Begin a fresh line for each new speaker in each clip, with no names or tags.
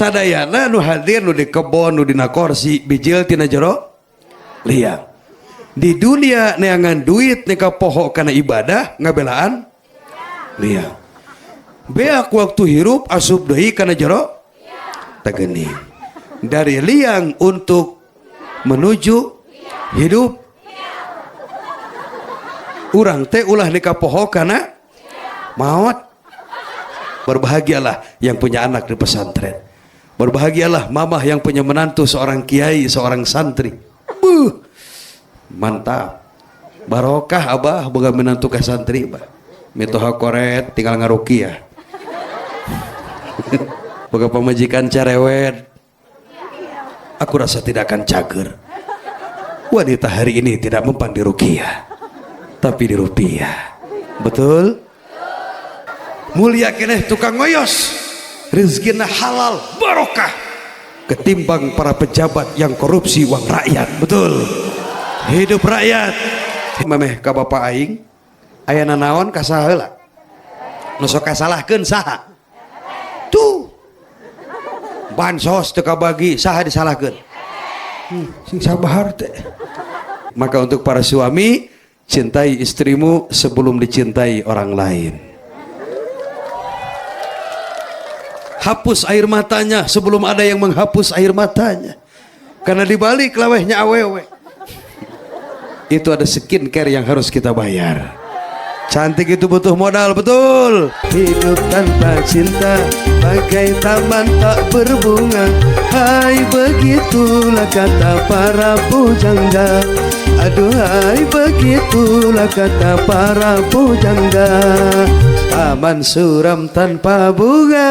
sadayana nu hadir nu di kebon nu dina kursi bijil tina jero liang. Di dunia neangan duit neka poho kana ibadah ngabelaan liang. Beak waktu hirup asup deui kana jero tageuning. Dari liang untuk menuju hidup. Urang teh ulah neka poho kana maot. Berbahagialah yang punya anak di pesantren. Berbahagialah mamah yang punya menantu seorang kiai, seorang santri. Mantap. Barokah abah boga menantu ka santri, bah. Mitoha koret tinggal ngarukiah. Boga pamajikan cerewet. Aku rasa tidak akan cager. Wanita hari ini tidak mempan di rukiah, tapi di rupiah. Betul? Mulia keneh tukang ngoyos, rezekina halal barokah ketimbang para pejabat yang korupsi uang rakyat. Betul? Hidup rakyat. Mameh ka bapak aing aya nanaon ka saha heula nu sok kasalahkeun saha tuh bansos teu kabagi saha disalahkeun sing sabahar teh. Maka untuk para suami, cintai istrimu sebelum dicintai orang lain. Hapus air matanya sebelum ada yang menghapus air matanya. Karena dibalik lawehnya awewe. Itu ada skincare yang harus kita bayar. Cantik itu butuh modal, betul. Hidup tanpa cinta bagai taman tak berbunga. Hai, begitulah kata para pujangga. Aduhai, begitulah kata para pujangga. Taman suram tanpa bunga.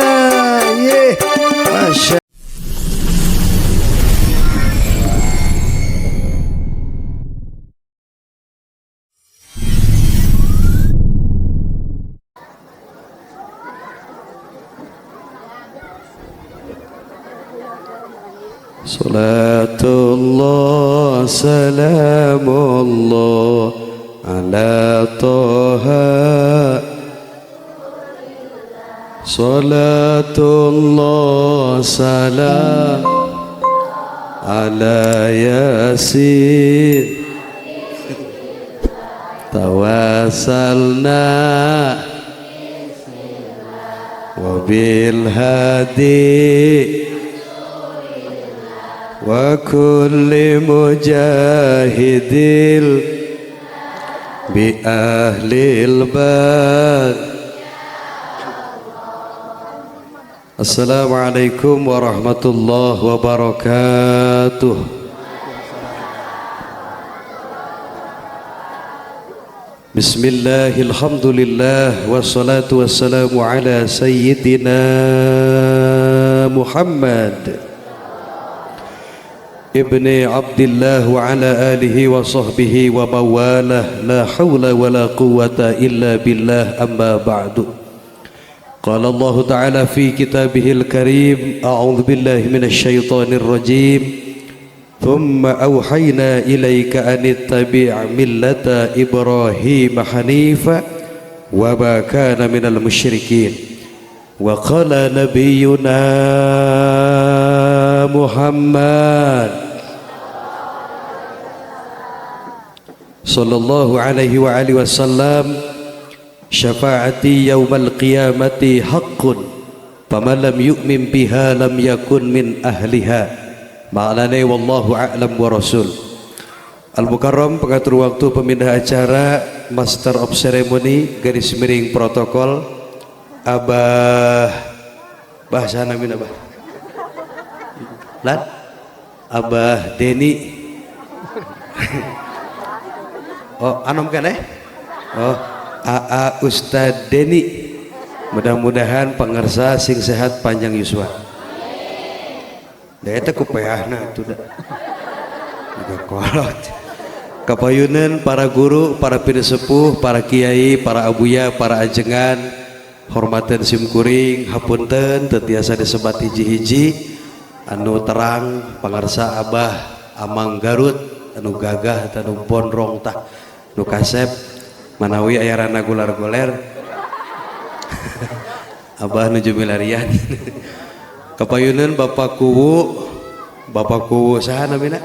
Masya. Salatullah salamullah ala Toha. Salatullah salam ala Yasin. Tawasalna wabil hadi wa kulli mujahidil bi ahlil bad. Assalamualaikum warahmatullahi wabarakatuh. Bismillahil hamdulillah wassalatu wassalamu ala sayyidina Muhammad ibni Abdillah wa ala alihi wa sahbihi wa mawalah. La hawla wa la quwwata illa billah, amma ba'du. Qala Allah Ta'ala fi kitabihil karim, a'udzu billahi minasy syaithanir rajim. Thumma awhayna ilaika an ittabi' millata Ibrahim hanifa wa ma kana minal musyrikin. Wa qala nabiyyuna Muhammad sallallahu alaihi wa alihi wasallam, syafaati yaumal qiyamati haqqun faman lam yu'min biha lam yakun min ahliha. Ma'lane wallahu a'lam wa rasul. Al-Mukarram, pengatur waktu, pemindah acara, master of ceremony, garis miring protokol, Abah bahasa namin Abah Lat Abah Deni. Oh anom kan oh AA Ustad Deni. Mudah-mudahan pangersa sing sehat panjang yuswa. Da eta kupeahna atuh da. Juga kolot. Kapayunan para guru, para pira sepuh, para kiai, para abuya, para ajengan, hormatan simkuring, hapunten tetiasa disebat hiji-hiji anu terang pangarsa Abah Amang Garut anu gagah anu pondrong tah nu kasep manawi aya rana gular-guler. Abah nuju milarian. Kapayunan Bapak Kuwu saha namina?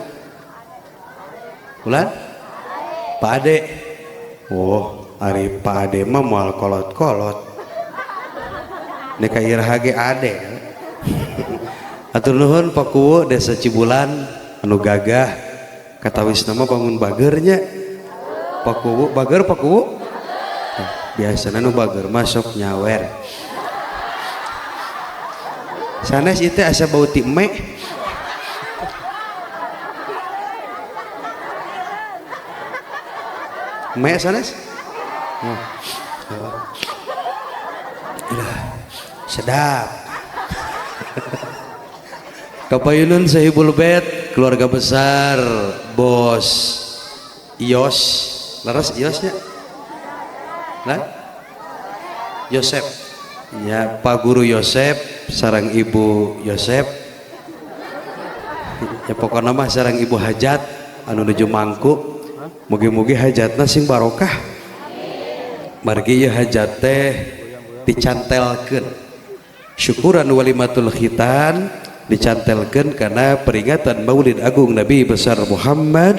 Ulan? Pak Ade. Oh, ari Pak Ade mah moal kolot-kolot. Neka iraha ge Ade. Atur nuhun Pak Kuwu Desa Cibulan anu gagah katawis nama bangun bagernya. Pak Kuwu bager Pak Kuwu. Biasana nu bager masuk nyawer. Sanes itu asa bau ti eme. Eme sanes? Oh. Sedap. Kapayunan Sahibul Bait, keluarga besar Bos Ios. Laras Iosnya? Nah? Yosep. Ya, Pak Guru Yosep sarang Ibu Yosep. Ya pokoknya mah sarang Ibu Hajat anu nuju mangku. Mugi-mugi hajatna sing barokah. Margi ya hajat teh dicantelkeun. Syukuran walimatul khitan dicantelkeun karena peringatan Maulid Agung Nabi besar Muhammad.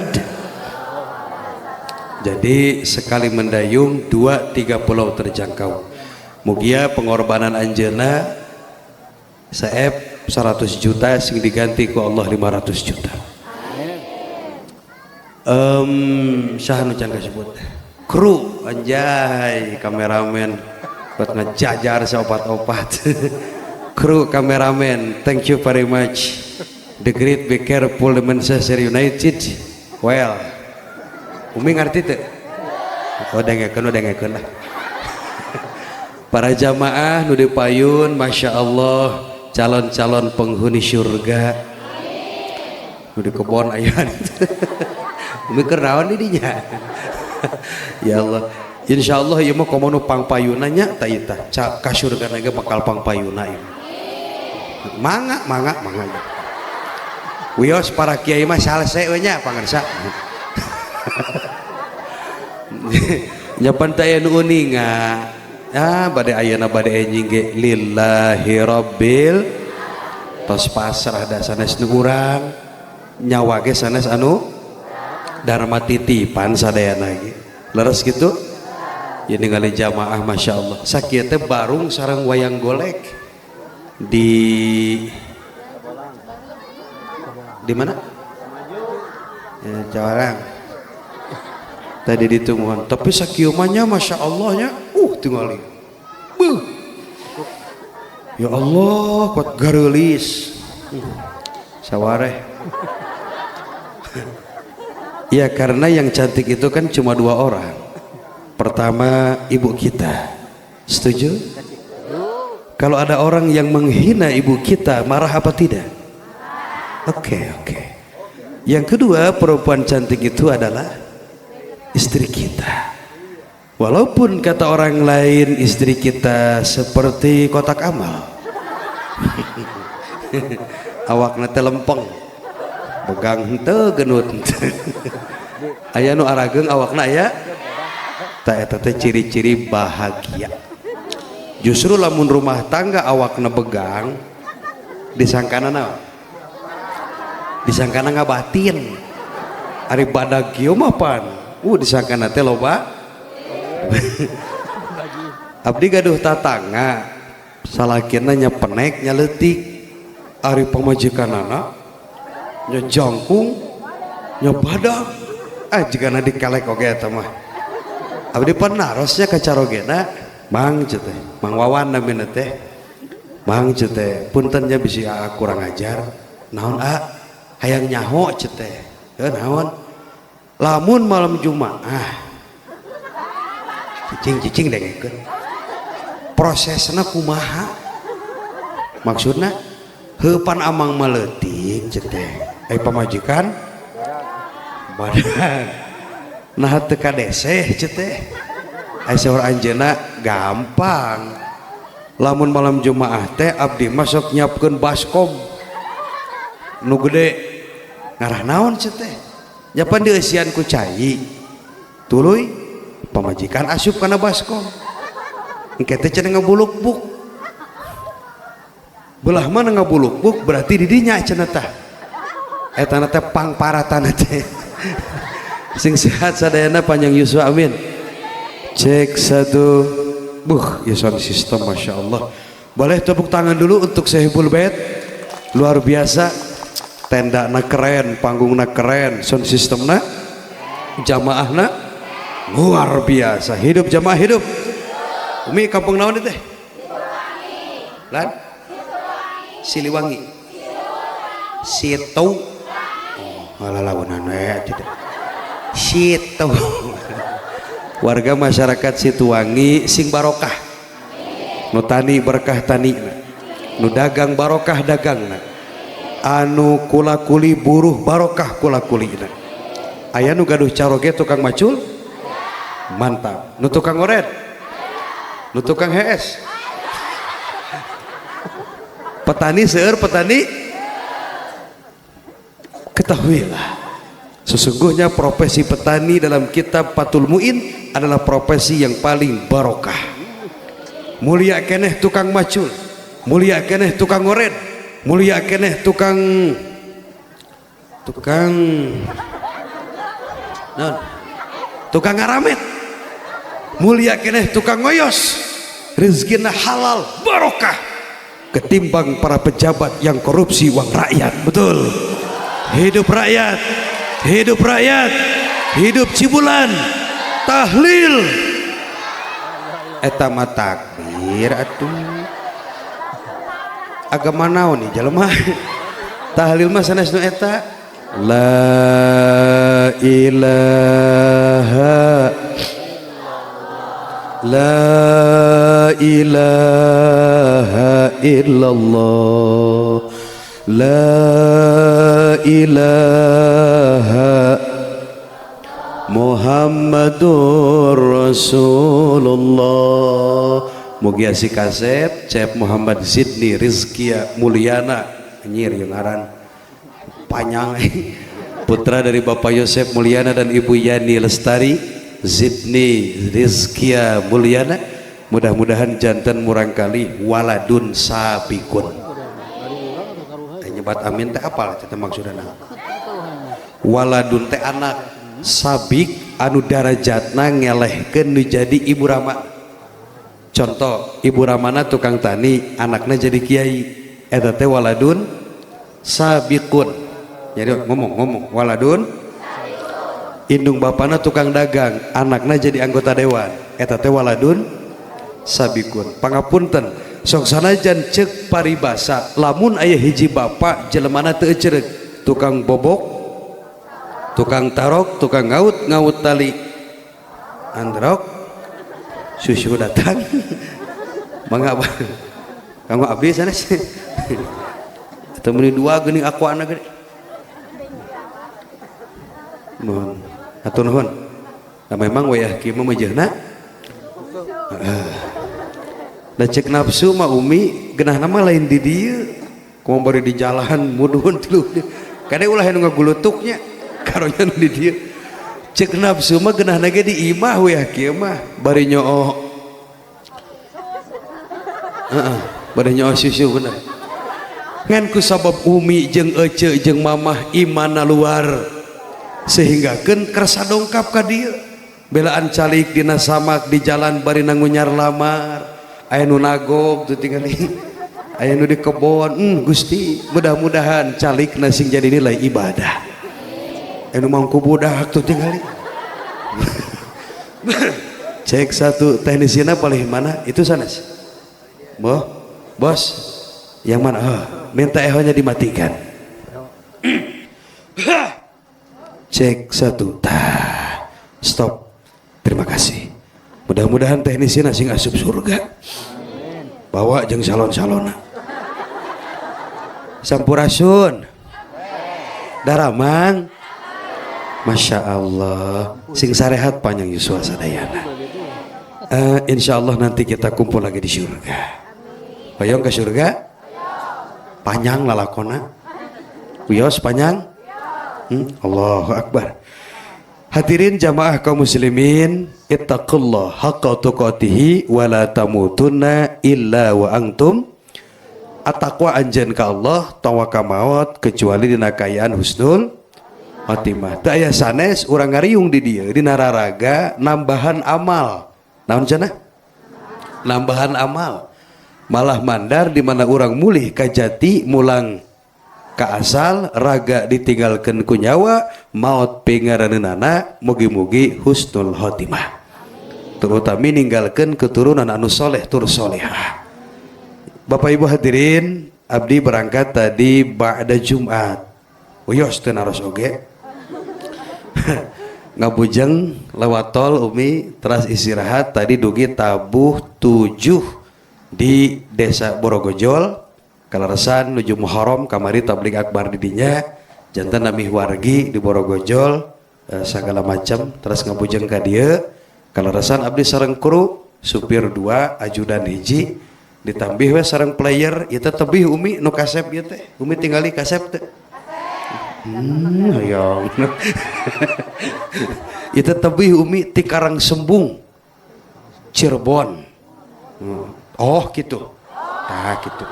Jadi sekali mendayung 2-3 pulau terjangkau. Mugia pengorbanan anjeunna saeb 100 juta sing diganti ku Allah 500 juta. Saha nu can kasebut? Kru anjay kameramen buat ngejajar saopat-opat. Kru kameramen, thank you very much. The great be careful the Manchester United. Well, Umi ngerti teu? Oh dengekeun lah. Para jamaah nu dipayun, masya Allah, calon-calon penghuni surga. Nu di kebon aya. Umi keur naon di dinya? Ya Allah, insya Allah ieu mah komo nu pangpayunanya ta ieu tah. Ka surga ge bakal pangpayuna ieu. Mangga. Wios para kiai mah salse we nya pangarsa. Nyapan teh nu uninga. Ah bade ayeuna bade enjing ge lillahi rabbil tos pasrah da sanes nu urang nyawa ge sanes anu dharma titipan sadayana ge leres kitu ya ningali jamaah masya Allah sakieu teh barung sareng wayang golek di mana ya Jawarang tadi ditungguan tapi sakieu mah nya masya Allah nya tingali ya Allah kuat garelis sawareh. Ya karena yang cantik itu kan cuma 2 orang. Pertama ibu kita, setuju? Kalau ada orang yang menghina ibu kita marah apa tidak? Oke. Yang kedua perempuan cantik itu adalah istri kita. Walaupun kata orang lain istri kita seperti kotak amal. Awakna teh lempeng. Begang henteu genut. Aya nu arageung awakna aya. Tah eta teh ciri-ciri bahagia. Justru lamun rumah tangga awakna begang disangkana naon? Disangkana ngabatin. Ari badag kieu mah pan. Disangkana teh loba abdi gaduh tatangga salakina nya penek nya leutik ari pamajikanana nya jangkung nya badag jigana dikalek oge eta mah abdi panarosnya ka carogena mang cenah mang Wawan namina teh mang cenah punten nya bisi kurang ajar naon hayang nyaho cenah naon lamun malam Jumaah cicing dengekeun prosesna kumaha maksudna heupan amang maleutik cek teh pamajikan badan nah teu kadeseh cek teh saur anjeunna gampang lamun malam Jumaah teh abdi masuk nyiapkeun baskom nu gede ngarah naon cek teh nyapan dieusian ku cai tuluy pamajikan asup kana baskom engke teh cenah ngabuluk-buk belah mana ngabuluk berarti didinya cenah tah eta teh pangparatan teh sing sehat sadayana panjang yuswa amin. Cek satu. Ya sound system Masya Allah. Boleh tepuk tangan dulu untuk Sahibul Bait. Luar biasa. Tenda na keren, panggung na keren, sound system na, jamaah na luar biasa. Hidup jamaah hidup. Umi kampung naon teh? Lan? Siliwangi. Situ. Malah lawanan tidak. Situ. Warga masyarakat Situwangi sing barokah. Nu tani berkah tani, nu dagang barokah dagangna, anu kula kuli buruh barokah kula kulina. Aya nu gaduh caroge tukang macul, mantap. Nu tukang oret, nu tukang hees. Petani seueur petani, ketahuilah. Sesungguhnya profesi petani dalam kitab Fathul Muin adalah profesi yang paling barokah. Mulia keneh tukang macul, mulia keneh tukang oren, mulia keneh tukang ngaramet, mulia keneh tukang ngoyos. Rezekina halal barokah ketimbang para pejabat yang korupsi uang rakyat. Betul. Hidup rakyat, hidup rakyat, hidup Cibulan, tahlil eta mah takbir atuh. Agama naon nih jelema? Tahlil mah sanes nu eta la ilaha illallah, la ilaha Muhammadur Rasulullah. Mugi asi kaset Cep Muhammad Zidni Rizkia Mulyana nyir yang ngaran panjang putra dari Bapak Yosef Mulyana dan Ibu Yani Lestari Zidni Rizkia Mulyana. Mudah-mudahan jantan murangkali waladun sabikun. Nyebat amin teh apal teh maksudna? Waladun teh anak sabik anu darajatna ngelehkeun nu jadi ibu rama. Contoh ibu ramana tukang tani, anaknya jadi kiai, eta teh waladun sabikun. Jadi ngomong waladun indung bapana tukang dagang, anaknya jadi anggota dewan, eta teh waladun sabikun. Pangapunten sok sanajan cek paribasa lamun aya hiji bapak jelemana teu ceureuh, tukang bobok, tukang tarok, tukang ngaut tali androk, susu datang mangga kanggo abdi sanes atau meni dua geuning aku anak gede mohon atur nuhun. Nah memang wayah kieu mah meujeuhna da cek nafsu mah umi geunah nama lain di dieu kumaha bari di jalan muduhun tilu kade ulah anu ngagulutuknya karonya di dieu. Cek nafsu mah geunah ge di imah we kieu mah bari nyoo bari nyoo susu bener ngan ku sabab umi jeung ece jeung mamah imanna luar sehingga keun kerasa dongkap ka dieu belaan calik dina samak di jalan bari nangunyar lamar aya nu nagog teu tingali aya nu di kebon. Gusti mudah-mudahan calikna sing jadi nilai ibadah. Anu mangku budak tuh tinggali. Cek satu teknisina paling mana itu sanes. Bos yang mana? Minta ehonya dimatikan. Cek satu. Stop. Terima kasih. Mudah-mudahan teknisina sing asup surga. Bawa jeung salon-salona. Sampurasun. Daramang. Masya Allah sing sarehat panjang yuswa sadayana. Insya Allah nanti kita kumpul lagi di surga. Hoyong ke surga panjang lalakona wios panjang. Allahu Akbar. Hadirin jamaah kaum muslimin, ittaqullah haqqa tuqatihi wa la tamutunna illa wa antum at-taqwa anjeun ka Allah tawaka maut kecuali dina kayaan husnul khotimah. Teu aya sanes urang ngariung di dieu dina raraga nambahan amal. Naon cenah? Nambahan amal. Malah mandar di mana urang mulih ka jati mulang ka asal raga ditinggalkeun ku nyawa maut pingaraneunnana mugi-mugi husnul khotimah. Terutama ninggalkeun keturunan anu soleh tur solehah. Bapak Ibu hadirin, abdi berangkat tadi ba'da Jumat. Uyos teu naros oge. Ngabujeng lewat tol Umi teras istirahat tadi dugi tabuh 7 di desa Borogojol kalaresan nuju Muharram kamari tabligh akbar di dinya jantan nami wargi di Borogojol segala macam terus ngabujeng ka dieu kalaresan abdi sareng kru supir 2 ajudan hiji ditambih we sareng player ieu teh tebih Umi nu kasep ieu teh Umi tingali kasep teh hayang itu tebih Umi ti Karang Sembung Cirebon oh gitu nah gitu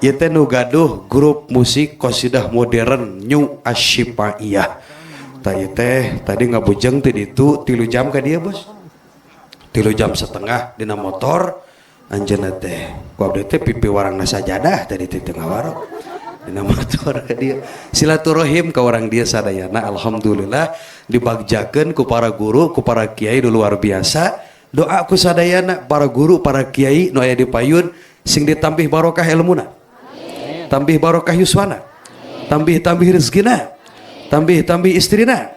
ieu teh nu gaduh grup musik qasidah modern New Asyifaiyah tah ieu teh tadi ngabujeng ti ditu 3 jam ka dieu bos 3 jam setengah dina motor anjeunna teh ku abdi teh pipi warangna sajadah tadi teh tengah warog dina motor ka dia silaturahim ka orang dia sadayana alhamdulillah dibagjakeun ku para guru ku para kiai nu luar biasa doa ku sadayana para guru para kiai nu aya di payun sing ditambih barokah ilmuna tambih barokah yuswana tambih rezekina tambih istrina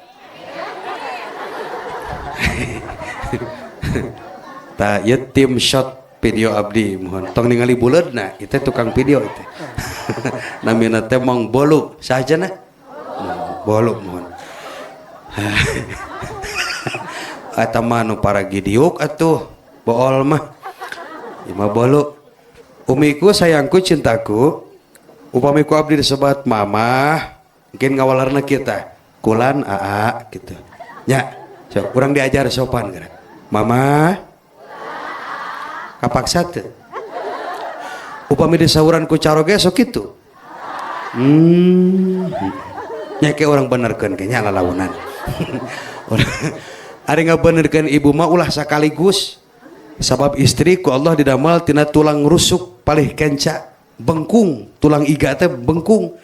ta ieu tim shot video abdi mohon tong ningali buleudna itu tukang video itu namina teh Mang Bolu sajana Bolu mohon eta mah nu para gidiuk atuh bool mah imah Bolu umiku sayangku cintaku upamiku abdi disebat mama mungkin ngawalarna kita kulan aa gitu nya so urang diajar sopan gara mama kapaksa teu upami disauran ku caroge sok kitu nya ke orang benerkeun ke nya lalaunan ari ngabenerkeun ibu mah ulah sakaligus sabab istri ku Allah didamel tina tulang rusuk palih kenca bengkung tulang iga teh bengkung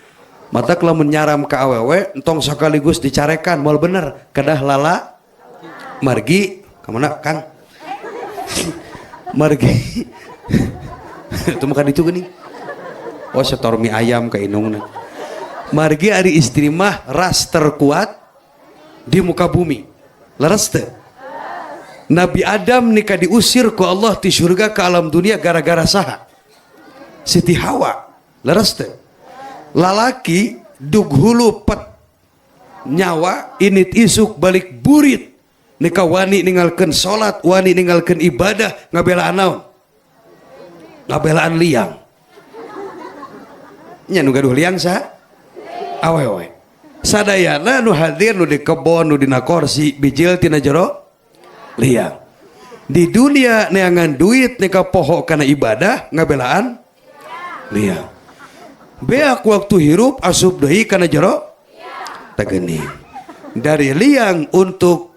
mata lamun nyaram ka awewe entong sakaligus dicarekan moal bener kedah lala margi kamana Kang margi itu makan itu gini oh setor mie ayam ke inungna margi ari istri mah ras terkuat di muka bumi leres teu Nabi Adam nikah diusir ku Allah di surga ke alam dunia gara-gara saha Siti Hawa leres teu lalaki dug hulu pet nyawa init isuk balik burit nikah wani ninggalkeun salat wani ninggalkeun ibadah ngabelaan naon ngabelaan liang nya nu gaduh liang sa awewe sadayana nu hadir nu di kebon nu dina kursi bijil tina jero liang di dunia neangan duit nikah poho kana ibadah ngabelaan liang beak waktu hirup asup deui kana jero tageuning dari liang untuk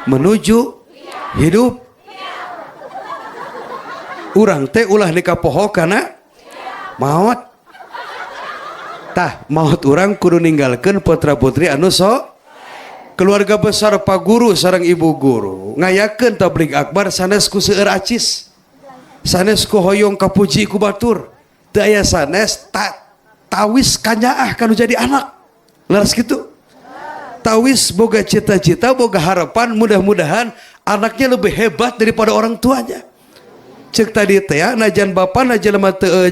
menuju hidup urang teh ulah nikah poho kana maut tah maut urang kudu ninggalkeun putra putri anu sok keluarga besar pak guru sareng ibu guru ngayakeun tabligh akbar sanes ku seueur acis sanes ku hoyong kapuji ku batur teu aya sanes tawis kanyaah kanu jadi anak leres kitu tawis boga cita-cita, boga harapan, mudah-mudahan anaknya lebih hebat daripada orang tuanya. Cek tadi teh najan bapa najan lemah teu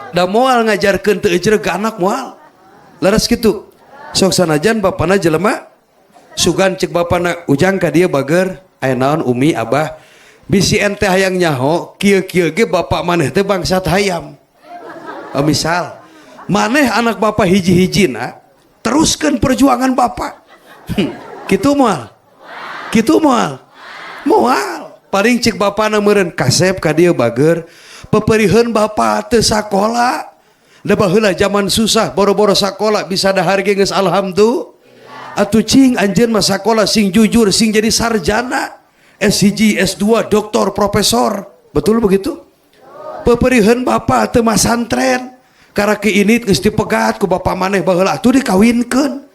da moal ngajarkeun teu ejreg ka anak moal. Laras kitu. Sok sanajan bapana jelema sugan cek bapana ujang ka dieu bager aya naon umi abah bisi ente hayang nyaho kieu-kieu ge bapa maneh teh bangsat hayam. Misal maneh anak bapa hiji-hijina teruskan perjuangan bapak gitu moal paling cek bapana meureun kasep ka dieu bager Peperiheun bapak teu sakola. Da baheula zaman susah boro-boro sakola bisa dahar ge geus alhamdulillah. Atuh cing anjeun mah sakola sing jujur sing jadi sarjana. S1, S2, doktor, profesor. Betul begitu? Peperiheun bapak teu masantren. Karena keinit geus dipegat ku bapak maneh baheula atuh dikawinkeun.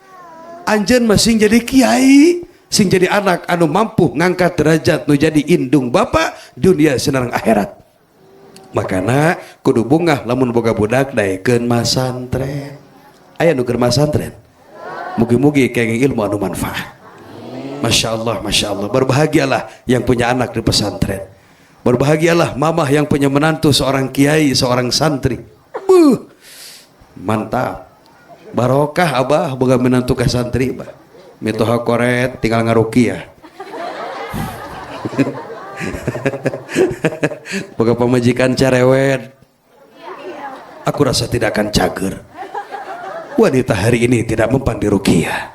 Anjeun mah sing jadi kiai, sing jadi anak anu mampu ngangkat derajat nu jadi indung bapak dunia senarang akhirat. Makana kudu bungah lamun boga budak daekeun masantren. Aya nu keur masantren. Mugi-mugi kenging ilmu anu manfaat. Masya Allah, Masya Allah. Berbahagialah yang punya anak di pesantren. Berbahagialah mamah yang punya menantu seorang kiai, seorang santri. Mantap. Barokah abah boga menantu ka santri bah. Mitoha koret tinggal ngarukiah. Boga pamajikan cerewet. Aku rasa tidak akan cager. Wanita hari ini tidak mempan di rukiah,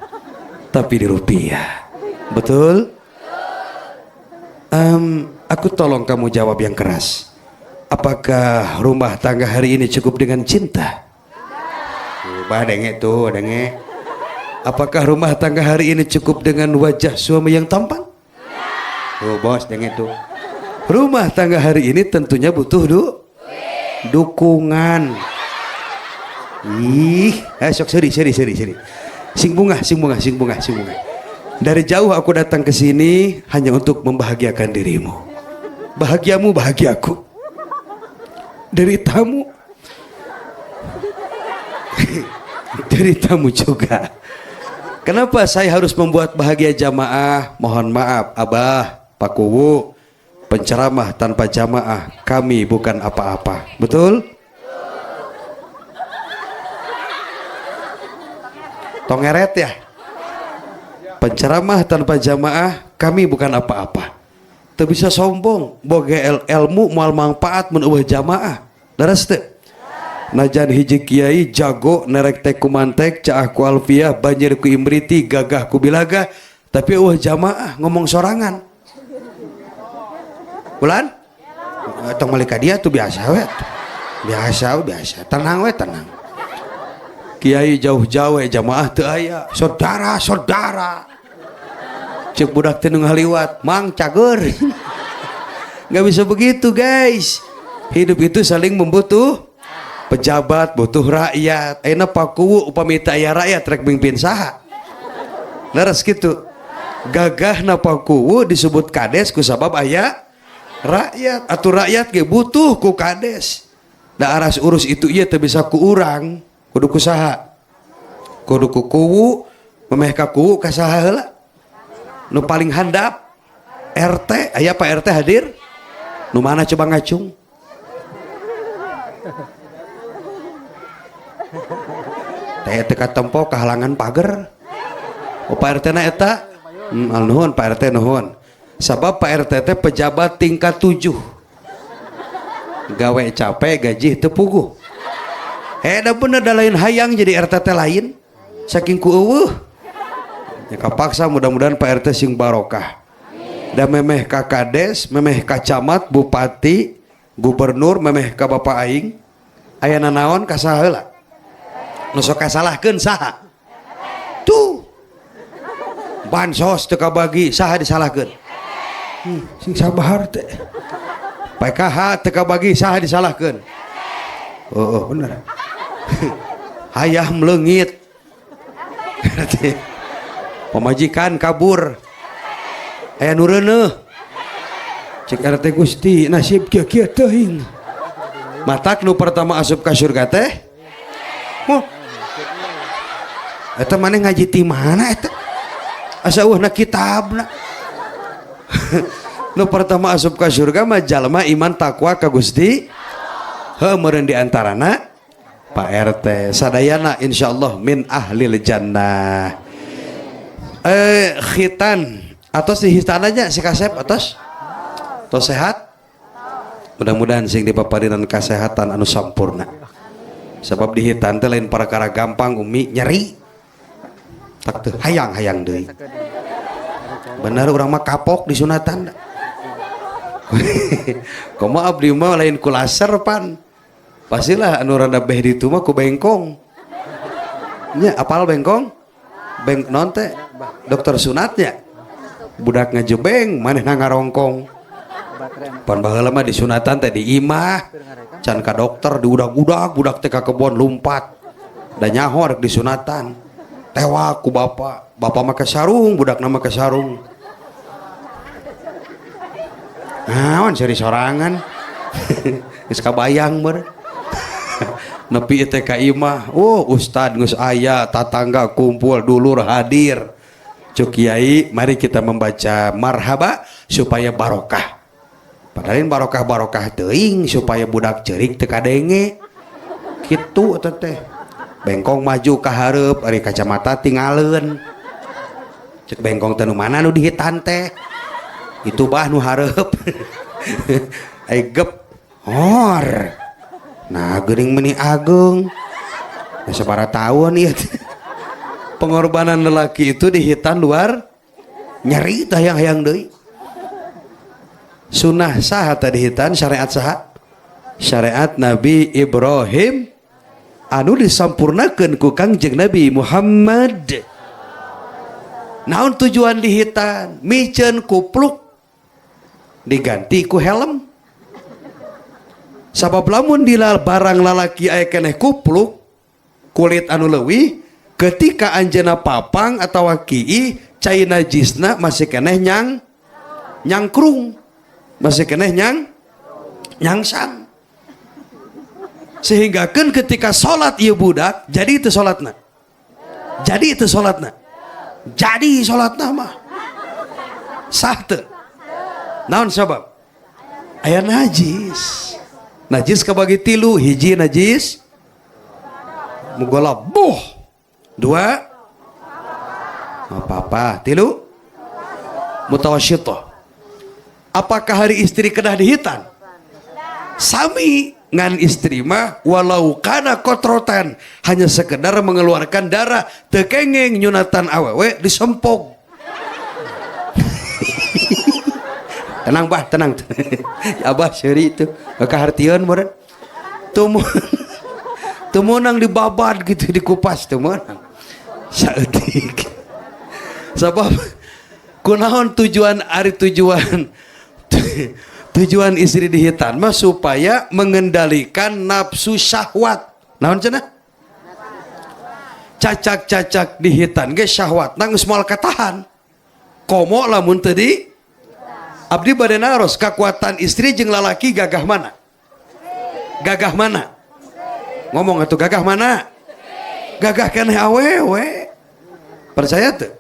tapi di rupiah. Betul? Aku tolong kamu jawab yang keras. Apakah rumah tangga hari ini cukup dengan cinta? Bah denge tuh, denge. Apakah rumah tangga hari ini cukup dengan wajah suami yang tampan? Oh bos, denge tuh. Rumah tangga hari ini tentunya butuh dukungan. Sok seri. Sing bunga. Dari jauh aku datang ke sini hanya untuk membahagiakan dirimu. Bahagiamu bahagiaku. Dari tamu juga. Kenapa saya harus membuat bahagia jamaah? Mohon maaf, Abah, Pak Kuwu, penceramah tanpa jamaah, kami bukan apa-apa. Betul? Tongeret ya? Penceramah tanpa jamaah, kami bukan apa-apa. Teu bisa sombong, boga ilmu moal manfaat mun eueuh jamaah. Daras teu? Najan hiji kiai jago nerek teh kumantek caah ku alfiah banjir ku imriti gagah ku bilagah tapi eueuh jamaah ngomong sorangan. Ulan? Tong malika dia tuh biasa we. Biasa. Tenang we, tenang. Kiai jauh-jauh jamaah teu aya. Saudara. Cek budak teh nu ngaliwat, mang cager. Nggak bisa begitu, guys. Hidup itu saling membutuh. Pejabat butuh rakyat. Ayeuna Pak Kuwu upami teu aya rakyat rek mimpin saha? Leres kitu. Gagahna Pak Kuwu disebut kades ku sabab aya rakyat. Atuh rakyat ge butuh ku kades. Da aras urus itu ieu teu bisa ku urang, kudu ku saha? Kudu ku Kuwu, memeh ka Kuwu ka saha heula? Nu paling handap RT, aya Pak RT hadir? Nu mana coba ngacung? Teh teka tempo kehalangan pagar. Oh Pak RT na eta? Nuhun Pak RT nuhun. Sabab Pak RT teh pejabat tingkat 7. Gawe capek gaji teu puguh. Da bener da lain hayang jadi RT teh lain. Saking ku eueuh. Ya kapaksa mudah-mudahan Pak RT sing barokah. Da memeh ka kades, memeh ka camat, bupati, gubernur, memeh ka bapak aing. Ayana naon ka saha heula? Nu sok kasalahkeun saha? Tuh. Bansos teu kabagi, saha disalahkeun? Sing sabahar teh. PKH teu kabagi, saha disalahkeun? Oh, bener. Hayah meleungit. Pemajikan kabur. Aya nu reuneuh. Cek RT Gusti, nasib kieu-kieu teuing. Matak nu pertama asup ka surga teh. Eta maneh ngaji ti mana eta? Asa eueuhna kitabna. Nu pertama asup ka surga mah jalma iman takwa ka Gusti. Heuh meureun di antarana Pak RT sadayana insyaallah min ahlil jannah. Khitan atau si hitan aja si kasep atas. Tos sehat? Mudah-mudahan sing dipaparinan kesehatan anu sampurna. Sebab di hitan teh lain perkara gampang umi nyeri. Tak teu hayang deui. Bener urang mah kapok di sunatan. Komo abdi mah lain ku laser pan. Pastilah anu rada beh ditu mah ku bengkong. Nya apal bengkong? Non teh dokter sunatnya. Budak ngajebeng manehna ngarongkong. Pan baheula mah disunatan teh di imah. Can ka dokter diudag-udag budak teh ka kebon lumpat. Da nyaho rek disunatan. Tewak ku bapak. Bapak mah ke sarung, budak nama ke sarung. Naon seri sorangan. Geus kabayang ber. Nepi teh ka imah. Oh, ustad geus aya, tatangga kumpul, dulur hadir. Cuk kiai, mari kita membaca marhaba supaya barokah. Padahal barokah-barokah teuing supaya budak ceurik teu kadenge. Kitu eta teh. Bengkong maju ka hareup, ari kacamata tingaleun. Cek bengkong teh nu mana nu dihitan teh? Itu bah nu hareup. Ai gep hor. Nah, geuning meuni agung. Nah, sabaraha taun ieu. Pengorbanan lelaki itu dihitan luar nyeri tah hayang deui. Sunnah saha tadi hitan syariat saha? Syariat Nabi Ibrahim anu disampurnakeun ku Kangjeng Nabi Muhammad. Naon tujuan dihitan? Miceun kupluk diganti ku helm. Sabab lamun di barang lalaki aya keneh kupluk kulit anu leuwih ketika anjeunna papang atawa kiih cai najisna masih keneh nyangkrung. Masih keneh nyangsang. Sehingga kan ketika sholat ieu budak jadi itu sholatna. Jadi itu sholatna. Jadi sholatna mah. Sah teu? Naon sabab? Aya najis. Najis kabagi tilu, hiji najis mugola buh. Dua apa-apa, tilu mutawasyithah. Apakah hari istri kedah dihitan? Sami ngan istri mah walau kana kotrotan hanya sekedar mengeluarkan darah tekengeng nyunatan awewe disempog. Tenang bah, tenang. Abah seuri itu kahartieun meureun. Tumunang dibabad gitu dikupas tumunang. Saeutik. Sabab kunaon tujuan tujuan istri dihitan mah supaya mengendalikan nafsu syahwat. Naon cenah? Cacak-cacak dihitan ge syahwatna geus moal katahan. Komo lamun teu di abdi bade naros kakuatan istri jeung lalaki gagah mana? Gagah mana? Ngomong atuh gagah mana? Gagah keneh awewe. Percaya teu?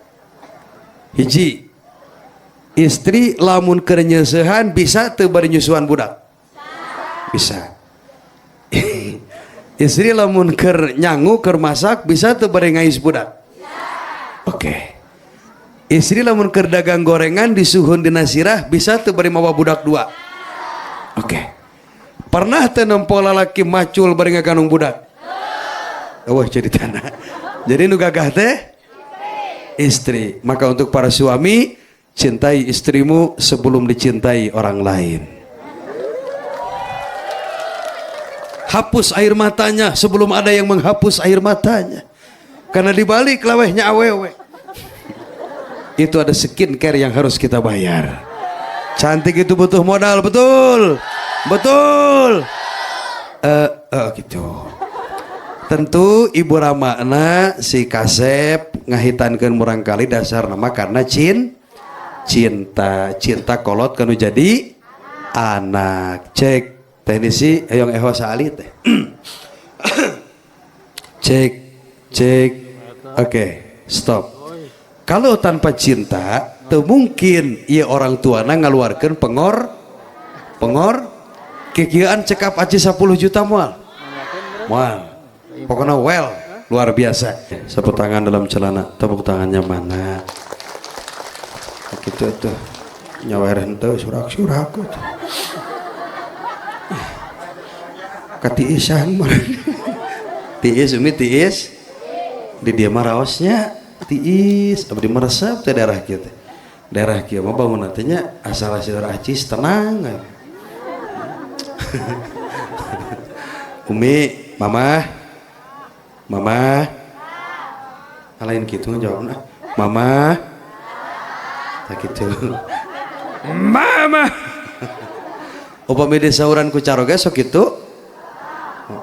Hiji, istri lamun keur nyeusehan bisa teu bari nyusuan budak? Bisa. Istri lamun keur nyangu keur masak bisa teu bari ngais budak? Oke. Istri lamun keur dagang gorengan disuhun dina sirah bisa teu bari mawa budak dua? Oke. Pernah teu nempo lalaki macul bari ngagandung budak? Eueuh ceritana. Jadi nu gagah teh istri. Maka untuk para suami, cintai istrimu sebelum dicintai orang lain. Hapus air matanya sebelum ada yang menghapus air matanya. Karena dibalik lawehnya awewe. Itu ada skincare yang harus kita bayar. Cantik itu butuh modal, betul? Betul. Gitu. Tentu ibu ramana si Kasep ngahitankeun murang kali dasar nama karena cinta kolot kanu jadi anak. Cek teknisi hayong eho saali teh. cek oke, stop. Kalau tanpa cinta teu mungkin ieu orang tuana ngaluarkeun pengor kikieuan cekap aci 10 juta moal. Pokoknya well, luar biasa. Tepuk tangan dalam celana. Tepuk tangannya mana? Gitu tuh. Nyaweren tuh surak-surak tuh. Katiisan mah. Tiis umi tiis. Di dia mah raosnya tiis, abdi meresep teh darah kieu teh. daerah kieu mah bangun nantinya asal hasil acis tenang. Umi, mama, lain gitu jawabna. Mama, tak gitu. Mama. Upami di sauran ku caroge sok kitu.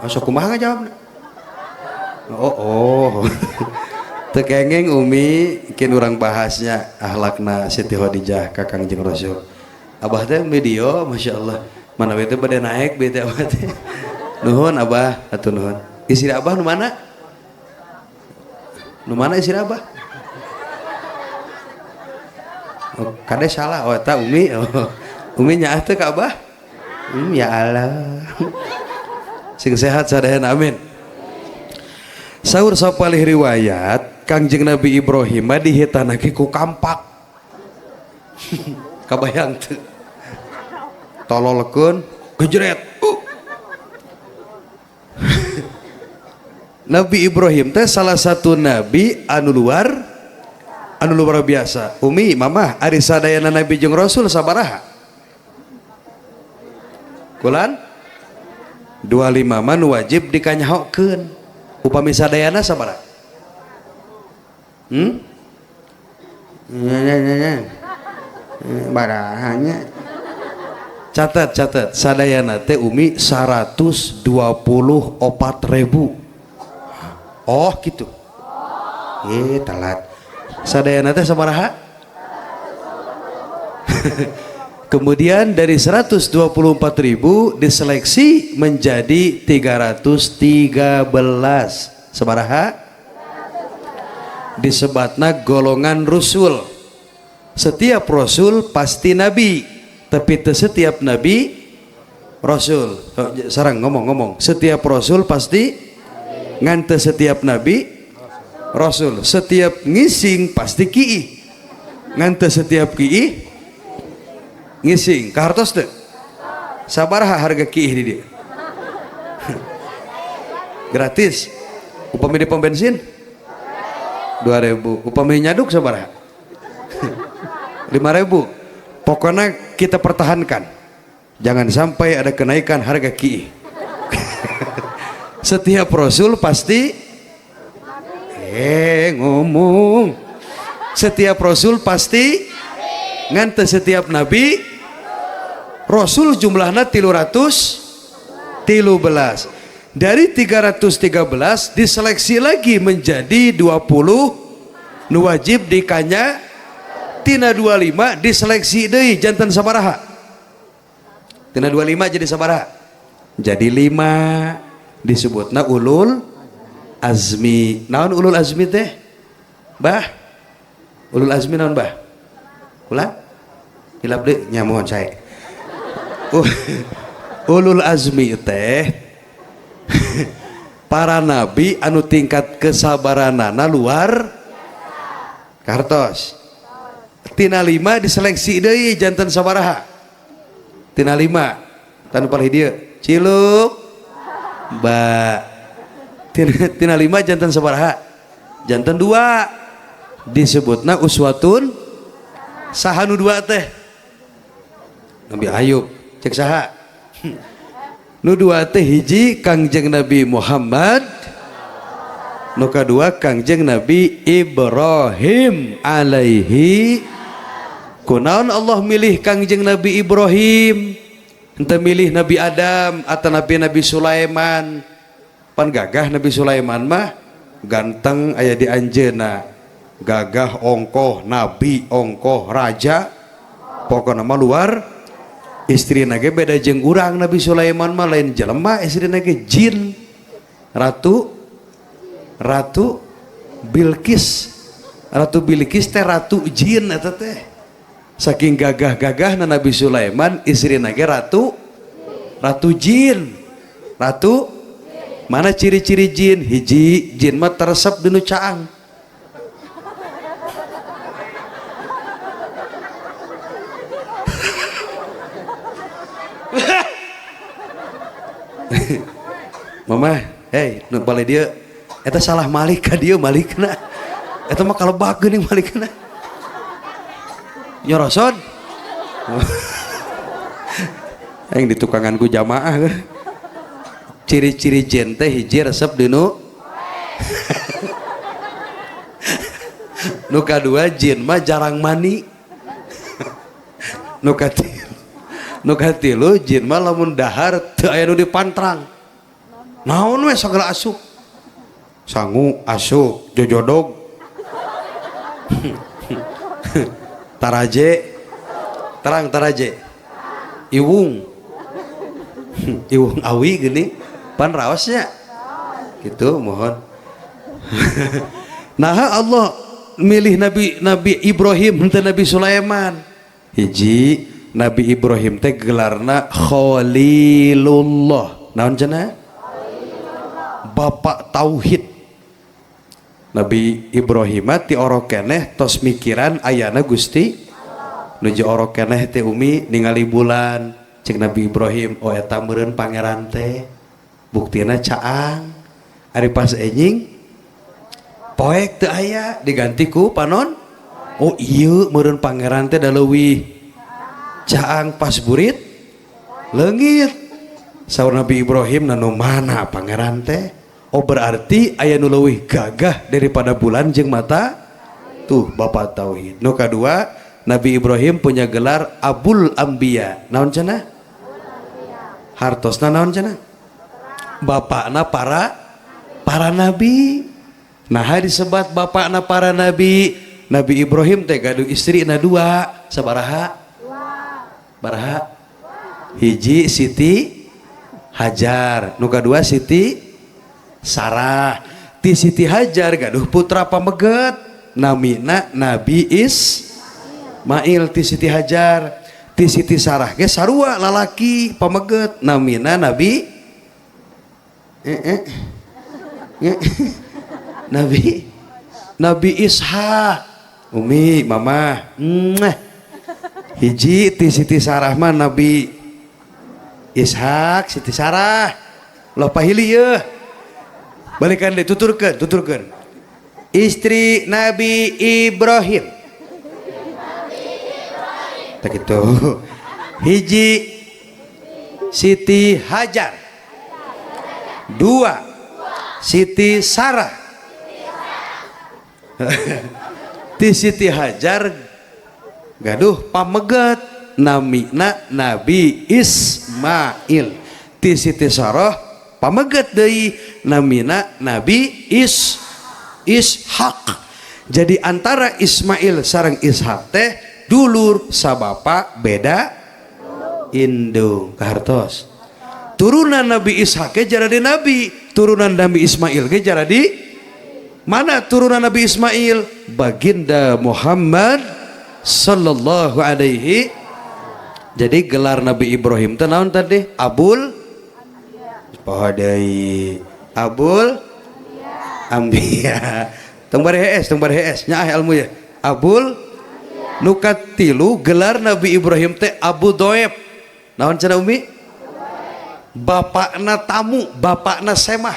Sok kumaha ngajawabna? Oh. Teu kengeng Umi kin urang bahasnya akhlakna Siti Khadijah ka Kangjeng Rasul. Abah teh video masyaallah. Mana we teh bade naek bete abah teh. Nuhun Abah, atuh nuhun. Istri Abah nu mana? Nu mana istri Abah? Oh, kade salah. Oh eta Umi. Oh. Umi nyaah teh ka Abah? Ya Allah. Sing sehat sadayan amin. Saur sapalih riwayat Kangjeng Nabi Ibrahim dihitanake ku kampak. Kabayang teu? Tololkeun gejret. Nabi Ibrahim teh salah satu nabi anu luar biasa. Umi, Mama, ari sadayana Nabi jeung Rasul sabaraha? Kulan 25 man wajib dikanyahokeun. Upami sadayana sabaraha? Barahanya. Catat sadayana teh Umi 124.000. Oh gitu. Telat. Sadayana teh sabaraha? Kemudian dari 124.000 diseleksi menjadi 313. Sabaraha? Disebatna golongan Rasul. Setiap Rasul pasti Nabi, tapi setiap Nabi Rasul. Sarang ngomong. Setiap Rasul pasti ngante, setiap Nabi Rasul. Setiap ngising pasti kiih ngante, setiap kiih ngising. Kahartos teu? Sabaraha harga kiih di dia? Gratis. Upami di pom bensin 2.000. Upami nyaduk sabaraha? 5.000. Pokoknya kita pertahankan, jangan sampai ada kenaikan harga kiih. Setiap Rasul pasti ngomong. Setiap Rasul pasti ngante, setiap Nabi Rasul jumlahnya 313. Dari 313 diseleksi lagi menjadi 20 nu wajib dikanya. Tina 25 diseleksi deui janten sabaraha? Tina 25 jadi sabaraha? Jadi 5. Disebutna ulul azmi. Naon ulul azmi teh? Bah? Ulul azmi naon bah? Ulang? Hilap deui nya mohon sae. Ulul azmi teh para nabi anu tingkat kesabaranana luar kartos. Tina 5 diseleksi deui janten sabaraha? Tina 5 tanu palih dieu ciluk ba. Tina 5 janten sabaraha? Janten 2. Disebutna uswatun. Saha nu 2 teh? Nabi Ayub. Cek saha? Nu 2 teh hiji Kangjeng Nabi Muhammad, nu kadua Kangjeng Nabi Ibrahim alaihi. Kunaon Allah milih Kangjeng Nabi Ibrahim, ente milih Nabi Adam atau Nabi Sulaiman? Pan gagah Nabi Sulaiman mah ganteng aya di anjeuna, gagah ongkoh nabi ongkoh raja, pokokna mah luar. Istri nage beda jeung urang. Nabi Sulaiman mah lain jelema, istri nage jin, ratu Bilqis. Ratu Bilqis teh ratu jin eta teh. Saking gagah-gagahna Nabi Sulaiman, istri nage ratu jin. Ratu mana ciri-ciri jin? Hiji, jin mah teresep dinu caang. Mama, nu balik dia eta salah malik ka dieu malikna. Eta mah kalebak geuning malikna. nyoroson yang di tukanganku jamaah ciri-ciri jin teh hiji resep dinu nu kadua jin mah jarang mani nu katilu jin mah lamun dahar teu aya nu dipantrang naon we sagala asup sangu asup jojodog taraje terang taraje iwung iwung awi gini pan raosnya gitu mohon nah Allah milih Nabi Ibrahim dan Nabi Sulaiman hiji Nabi Ibrahim teh gelarna Khalilullah naon cenah bapak tauhid Nabi Ibrahim ti orok keneh tos mikiran ayana Gusti nuju orok keneh teh umi ningali bulan cek Nabi Ibrahim oh eta meureun pangeran teh buktina caang ari pas enjing poek teu aya diganti ku panon oh ieu meureun pangeran teh da leuwih caang pas burit leungit saur Nabi Ibrahim nanu mana pangeran teh oh berarti aya nu leuwih gagah daripada bulan jeung mata tuh bapak tauhid nu kadua Nabi Ibrahim punya gelar Abul Ambiya naon cenah hartosna naon cenah bapakna para nabi nah disebat bapakna para nabi Nabi Ibrahim teh gaduh istrina dua sabaraha baraha hiji Siti Hajar nu kadua Siti Sarah ti Siti Hajar gaduh putra pameget namina Nabi Ismail ti Siti Hajar ti Siti Sarah ge sarua lalaki pameget namina Nabi Nabi Ishak umi mama hiji ti Siti Sarah mah Nabi Ishak Siti Sarah lo pahili yeuh balikan deh tuturkan istri Nabi Ibrahim tak gitu hiji Siti Hajar dua Siti Sarah ti Siti Hajar gaduh pameget namina Nabi Ismail ti Siti Sarah pameget deui namina Nabi Ishak jadi antara Ismail sareng Ishak teh dulur sabapa beda indung kahartos turunan Nabi Ishak ge jadi nabi turunan Nabi Ismail ge jadi mana turunan Nabi Ismail baginda Muhammad sallallahu alaihi jadi gelar Nabi Ibrahim teh naon tadi Abul Pohadai Abul Ambiya tong bari hees nyaah ilmu ya Abul nukat tilu gelar Nabi Ibrahim teh Abu Doeb naon cenah umi bapakna tamu bapakna semah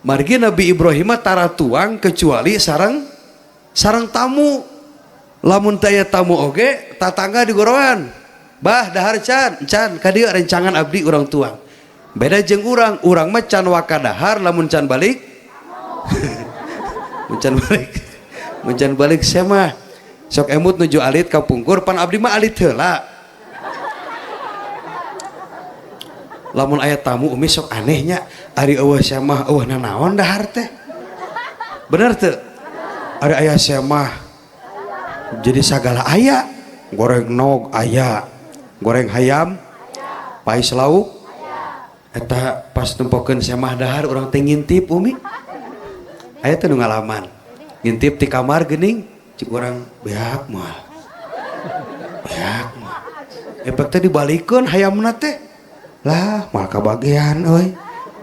margi Nabi Ibrahim tara tuang kecuali sareng tamu lamun taya tamu oge tatangga digoroan bah dahar can ka dieu rencangan abdi urang tuang beda jeung urang mah can wakadahar lamun can balik mencan balik semah sok emut nuju alit ka pungkur pan abdi mah alit heula lamun aya tamu umi sok anehnya ari eueuh semah eueuh nanaon dahar teh bener teu ari aya semah jadi sagala aya goreng nog aya goreng hayam pais lauk eta pas nempokeun semah dahar urang teh ngintip umi aya teh nu ngalaman ngintip ti kamar geuning cik urang beak moal efek teh dibalikeun hayamna teh lah moal kabagean euy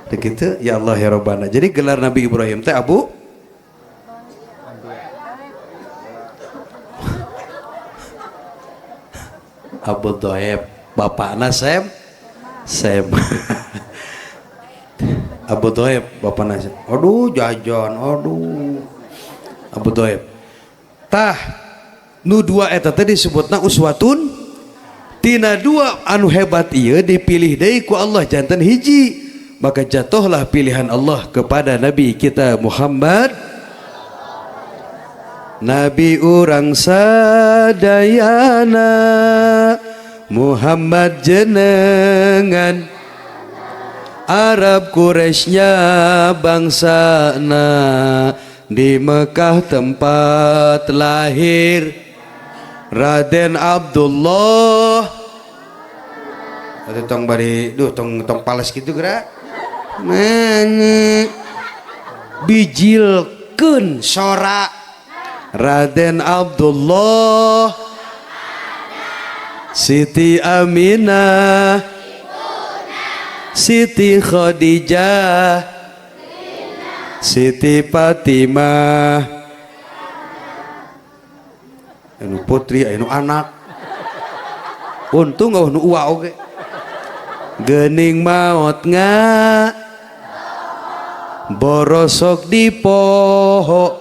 teh kitu ya Allah ya Rabbana jadi gelar Nabi Ibrahim teh Abu Doeb bapakna Sem Abu Doeb bapakna Sem aduh jajan aduh Abu Doeb tah nu dua eta teh disebutna uswatun. Tina dua anu hebat ieu dipilih deui ku Allah janten hiji, maka jatuhlah pilihan Allah kepada Nabi kita Muhammad. Nabi urang sadayana Muhammad jenengan, Arab Quraisynya bangsana, di Mekah tempat lahir Raden Abdullah. Atau tong bari, tong pales gitu gerak. Bijilkeun sora Raden Abdullah, Siti Aminah, Siti Khadijah, Siti Fatimah, anu putri anu anak. Untung anu uwa oge. Geuning maot nga borosok di poho,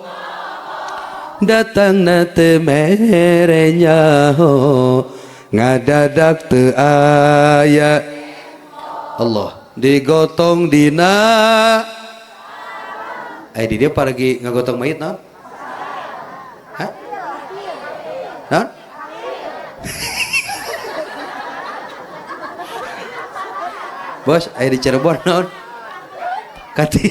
datang na teu merenya ngadadak teu aya. Allah digotong dina di dia paragi ngagotong mayit naon? Hah? Naon? Bos, aya di Cirebon naon? Kati.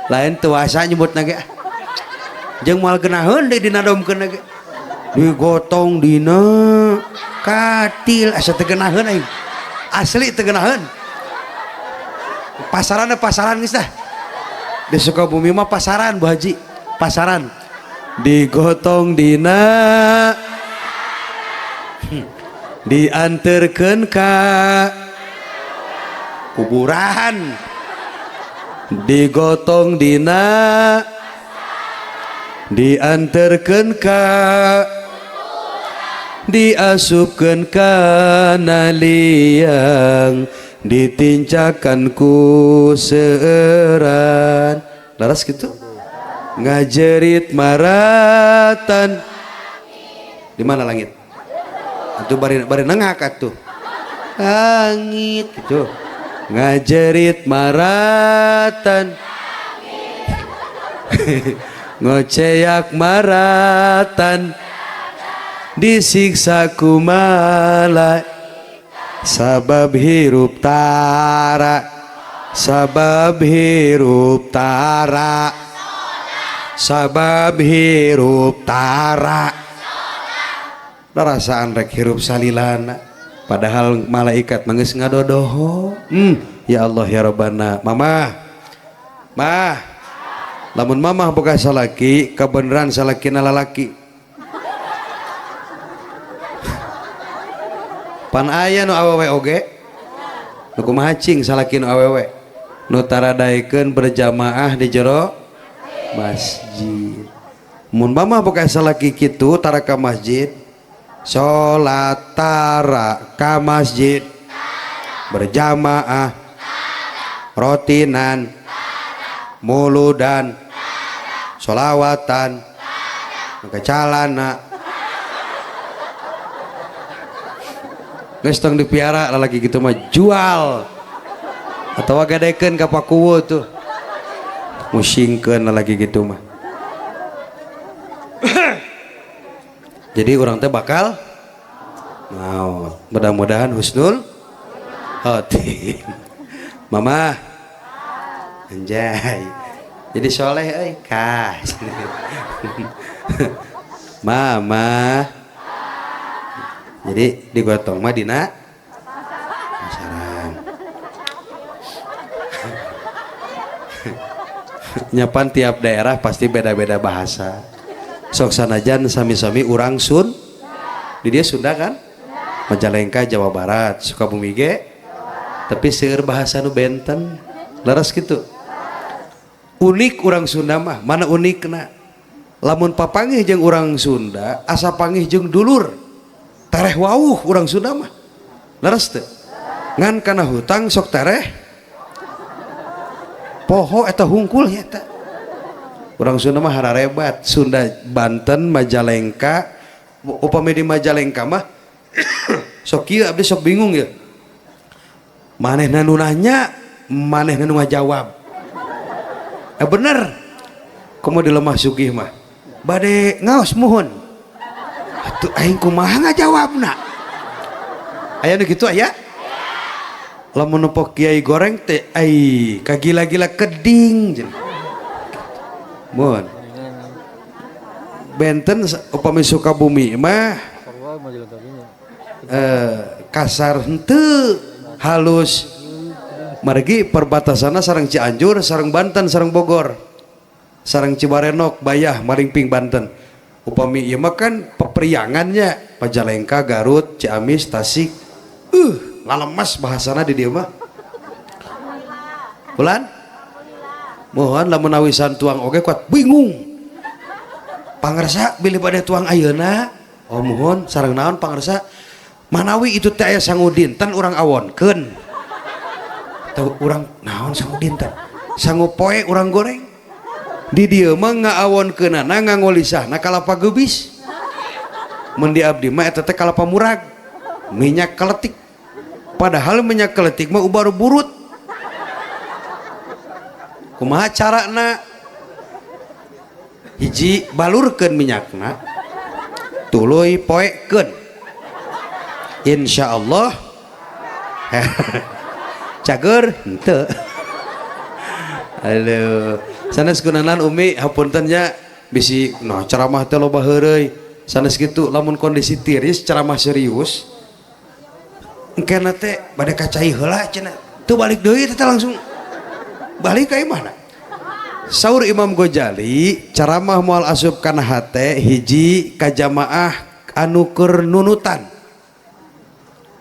Lain tuasa nyebutna ge. Jeung moal geunaheun deui dinadomkeun ge. Digotong dina katil asa teu geunaheun aing. Asli teu geunaheun. Pasaran geus tah. Di Sukabumi mah pasaran Bu Haji, pasaran. Digotong dina dianterkeun ka kuburan, digotong dina dianterkeun ka diasupkeun kana liang, ditincakan ku seueuran. Laras gitu ngajerit maratan di mana langit atuh bari nengak atuh langit gitu ngajerit maratan ngoceyak maratan disiksa ku malaikat sabab hirup tara, sabab hirup tara, sabab hirup tara. Rasaan rek hirup salilana padahal malaikat manggeus ngadodoho. Ya Allah ya Rabbana. Mama lamun mamah boga salaki kabeneran salakina lalaki pan aya nu awewe oge nu kumaha cing salaki nu awewe nu taradaikeun berjamaah di jero masjid. Mun mamah boga salaki kitu tara ka masjid, sholat tara ka masjid berjamaah rotinan muludan sholawatan maka calana geus tong dipiara lalaki gitu mah jual atau gadekeun ka pakuwu tuh musingkeun lalaki gitu mah. Jadi orang teh bakal mau mudah-mudahan husnul khotimah. Mama anjay jadi soleh euy kah. Mama jadi digotong mah dina pasaran. Nyapan tiap daerah pasti beda-beda bahasa. Sok sanajan sami-sami urang Sun di dia Sunda kan, Majalengka Jawa Barat, Sukabumi ge tapi seueur bahasa nu benten laras gitu. Unik urang Sunda mah mana unikna lamun papanggih jeung urang Sunda asa panggih jeung dulur tereh wawuh urang Sunda mah laras teu ngan kana hutang sok tereh poho eta hungkul eta Orang Sunda mah hararebat. Sunda Banten Majalengka upami di Majalengka mah sok kieu abdi sok bingung ya. Manehna nu nanya, manehna nu ngajawab. Bener. Komo di lemah sugih mah. Bade ngaos muhun. Atuh aing kumaha ngajawabna? Aya nu kitu aya? Lamun nepok kiai goreng teh ai kagila-gila keding jeung. Mun benten upami Sukabumi mah kasar henteu halus margi perbatasanna sareng Cianjur sareng Banten sareng Bogor sareng Cibarenok Bayah Maringping Banten upami ieu mah kan pepriangannya Majalengka Garut Ciamis Tasik ngalemes bahasana di dieu mah bulan mohon lamun awisan tuang oge kuat bingung pangarsa bilih pada tuang ayeuna oh mohon sareng naon pangarsa manawi itu teh aya sangu dinten urang awonkeun teu urang naon sangu dinten sangu poe urang goreng di dieu mah ngaawonkeunana ngangolisahna kalapa geubis mun di abdi mah eta teh kalapa murag minyak keletik padahal minyak keletik mah ubar burut kumaha carana hiji balurkeun minyakna tuluy poekeun insyaallah cager henteu aduh sanes kunanan umi hapunten nya bisi noh ceramah teh loba heureuy sanes kitu lamun kondisi tiris ceramah serius engkena teh bade kacai heula cenah teu balik deui teh langsung balik ka imahna saur Imam Ghazali ceramah moal asup kana hate hiji ka jamaah anu keur nunutan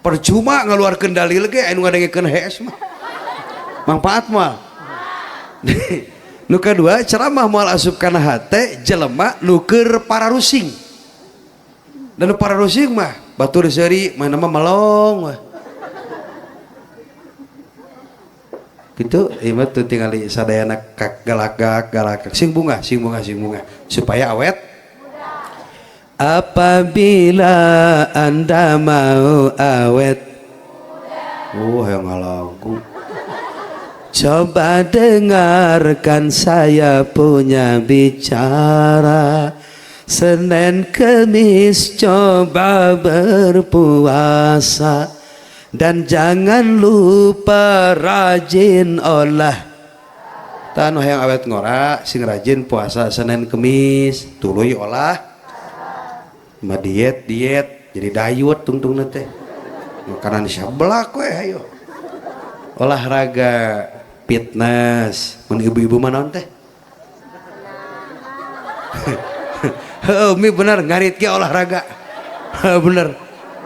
percuma ngaluarkeun dalil ge anu ngadengekeun hees mah manfaat moal nu kadua ceramah moal asup kana hate jelema nu keur pararusing dan nu pararusing mah batur seuri mana mah melong mah gitu ieu tuh tingali sadayana galak-galak sing bunga supaya awet apabila Anda mau awet yang lagu coba dengarkan saya punya bicara Senin Kemis coba berpuasa dan jangan lupa rajin olah tan hayang awet ngora sing rajin puasa Senin Kemis tuluy olah mah diet jadi dayut tungtung teh makanan sablak we hayo olahraga fitness mun ibu-ibu mah naon teh heuh mi bener ngarit ge olahraga bener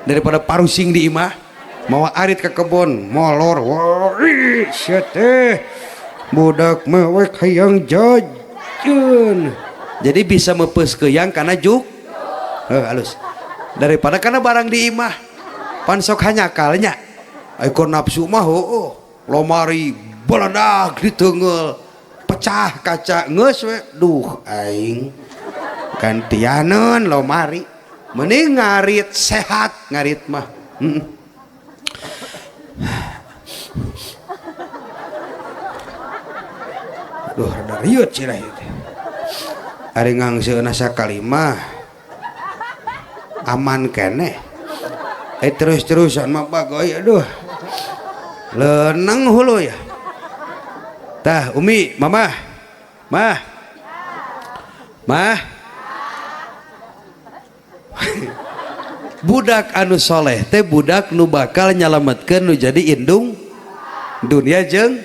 daripada parusing di imah mau arit ke kebun molor wah teh budak mewek hayang jajan jadi bisa mepes keyang karena juk halus daripada karena barang di imah pan sok hanyakalnya ekor nafsu mah lomari beledak di teungel pecah kaca geus we duh aing gantianeun lomari mending ngarit sehat ngarit mah duh rada riut cirah itu ari ngangseuna sakalimah aman keneh terus-terusan mah bagoy aduh leuneng hulu ya tah umi mama mah budak anu soleh teh budak nu bakal nyalametkeun nu jadi indung dunia jeung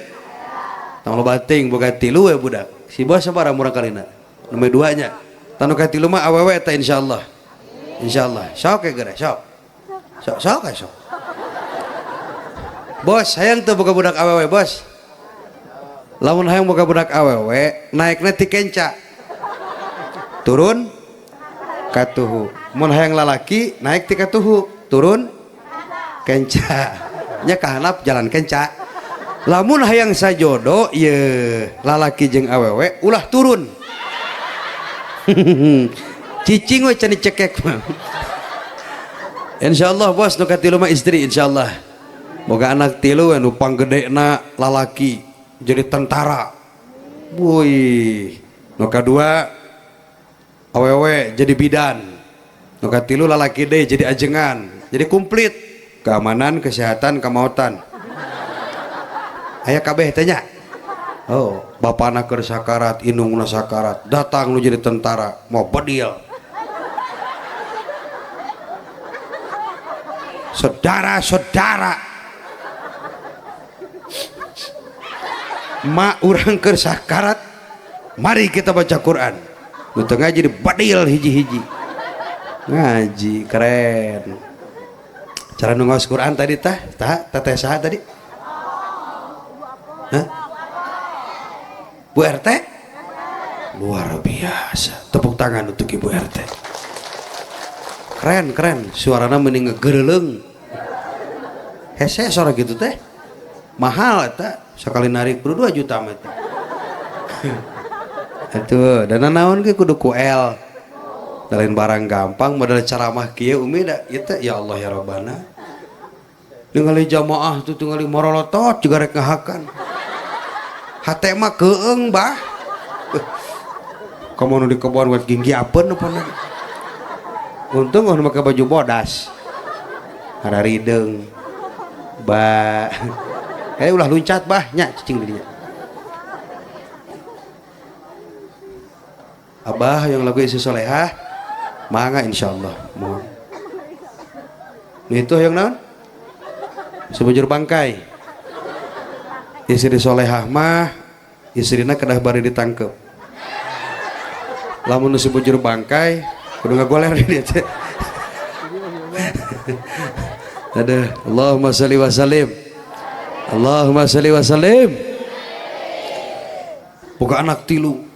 tong loba ting boga tilu we budak si bos sabaraha murang kalina nomor 2 nya tanu ka tilu mah awewe teh insyaallah sok ge geura sok bos hayang teu boga budak awewe bos lamun hayang boga budak awewe naikna ti kenca turun katuhu mun hayang lalaki naik ti katuhu turun kenca nya kahanap jalan kenca lamun hayang sajodo ye lalaki jeung awewe ulah turun cicing we can dicekek mah. Insyaallah bos nu katilu mah istri insyaallah. Boga anak tilu nu panggedena lalaki jadi tentara. Woi. Nu kadua awewe jadi bidan. Nu katilu lalaki deui jadi ajengan. Jadi komplit keamanan, kesehatan, kemautan. Aya kabeh teh nya. Oh, bapana keur sakarat, indungna sakarat, datang nu jadi tentara, mau bedil. Saudara-saudara, mak urang keur sakarat, mari kita baca Quran. Nu teu ngaji di bedil hiji-hiji. Ngaji keren. Cara nu ngaos Quran tadi teteh saha tadi? Hah? Bu RT? Luar biasa. Tepuk tangan untuk Ibu RT. Keren, suarana mending ngegereuleng. Hese suara gitu teh. Mahal eta, sekali narik kudu 2 juta mah eta. Atuh, dana naon ge kudu ku L. Lain barang gampang modal ceramah kieu umi da eta ya Allah ya Rabbana. Ningali jamaah tuh ningali morolotot juga rek ngahakan. Hate mah keung bah. Kamu nu di kebon buat ginggi apeun nu pernah. Untung nu make baju bodas. Ada rideng. Bah. Ulah luncat bah nya cicing di dinya. Abah yang lagu isi solehah mangga insyaallah mohon. Itu yang naon? Sebujur bangkai. Istri solehah mah istrina kedah bari ditangkep. Lamun nu sebujur bangkai kudu ngagoler dia teh. Aduh, Allahumma shalli wa sallim. Allahumma shalli wa sallim. Boga anak tilu.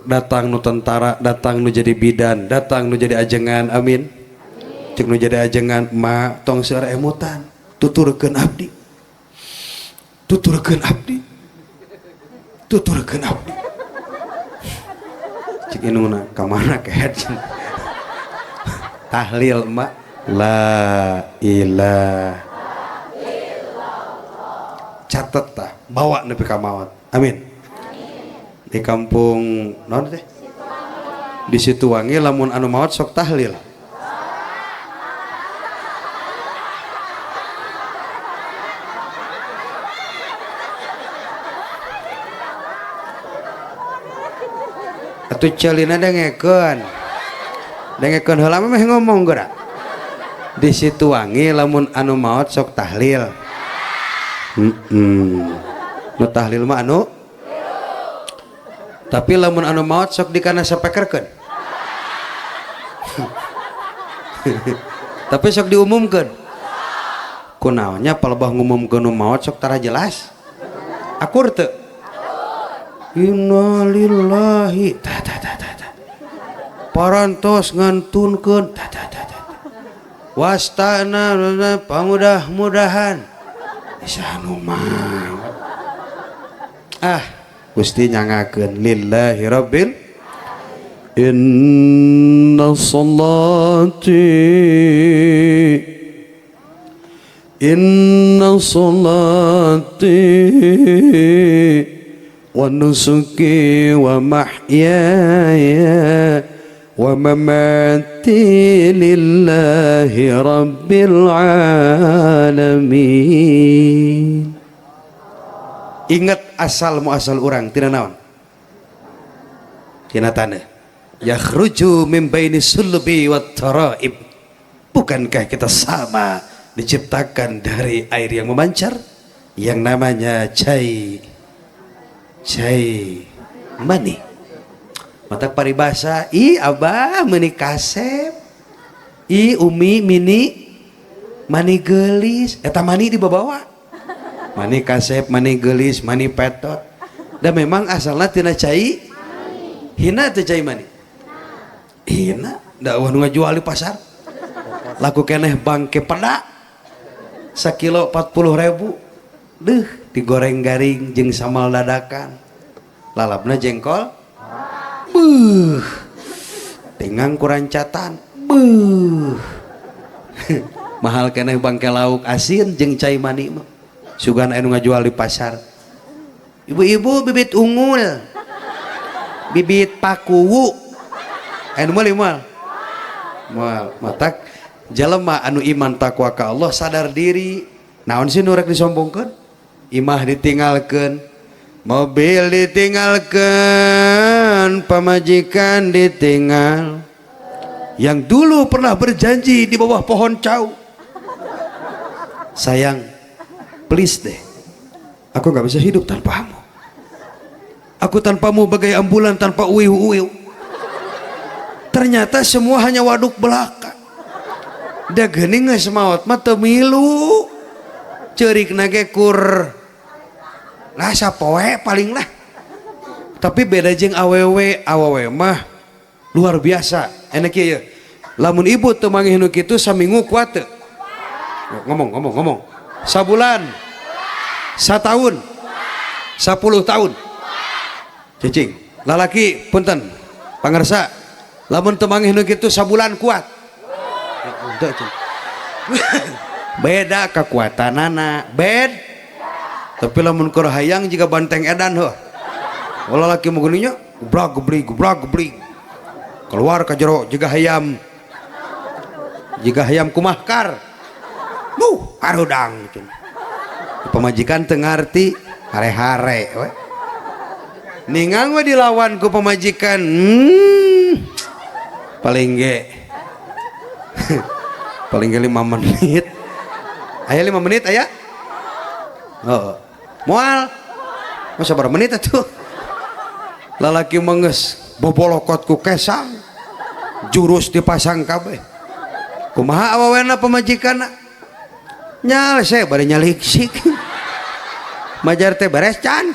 Datang nu tentara, datang nu jadi bidan, datang nu jadi ajengan. Amin. Cek nu jadi ajengan ma tong seueur emutan. Tuturkeun abdi. Tuturkeun abdi. Tuturkeun abdi. Cik inuna ka mana kehet. Tahlil mak la ilaha illallah. Catet tah, bawa nepi ka maot. Amin. Di kampung naon teh? Di Situwangi lamun anu maot sok tahlil. Atuh celina dengekeun heula mah ngomong geura. Di Situwangi lamun anu maot sok tahlil. Nu tahlil mah anu tapi lamun anu maot sok dikana sapekerkeun. Tapi sok diumumkeun. Kunaonnya palebah ngumumkeun nu maot sok tara jelas. Akur teu? Innalillahi parantos ngantunkeun wastana pamudah-mudahan bisa nu maot. Gusti nyangakeun lillahi rabbil inna salati wa nusuki wa mahyaya wa mamati lillahi rabbil alamin. Ingat asal muasal urang tina naon? Tina tanah. Yakhruju min baini sulbi wat taraib. Bukankah kita sama diciptakan dari air yang memancar yang namanya cai mani. Mata paribasa i abah meuni kasep. I umi mini mani geulis eta mani dibawa. Mani kasep, mani gelis, mani petot. Dan memang asalnya tina cai hina teh cai mani. Hina, da nu ngajual di pasar. Laku keneh bangke peda. Sakilo 40.000. Digoreng garing jeung samal dadakan. Lalapna jengkol. Tingang kurancatan beuh. Mahal keneh bangke lauk asin jeung cai mani mah sugan anu ngajual di pasar. Ibu-ibu bibit unggul, bibit pakuwu anu moal matak jelema anu iman takwa ka Allah sadar diri. Naon sih nu rek disombongkeun? Imah ditinggalkeun, mobil ditinggalkeun, pamajikan ditinggal, yang dulu pernah berjanji di bawah pohon cau. Sayang, please deh, aku gak bisa hidup tanpamu. Aku tanpamu bagai ambulan tanpa uiu-uiu. Ternyata semua hanya waduk belaka. Da geuning geus maot mah teu milu. Ceurik nage kur lah sapoe paling lah. Tapi beda jeung awewe mah luar biasa. Enak ya. Lamun ibu teu manggih nu kitu saminggu kuat teu? Ngomong. Sabulan, satahun, 10 tahun. Cicing, lalaki punten, pangersa. Lamun teu manggih nu kitu sabulan kuat. Beda kekuatanana, tapi lamun keur hayang jika banteng edan heuh. Ulah laki mah geuning nya, geblag geblig. Keluar ka jero jiga hayam kumahkar. Arudang gitu. Pemajikan teu ngarti hare-hare we. Ningang we dilawan ku pemajikan. Paling ge 5 menit. Aya 5 menit aya? Oh. Moal. Masa berapa menit atuh? Lalaki menges bobolokot ku kesang. Jurus dipasang kabeh. Kumaha awawena pemajikanna? Nyal saya bari nyaliksik. Majar teh beres can.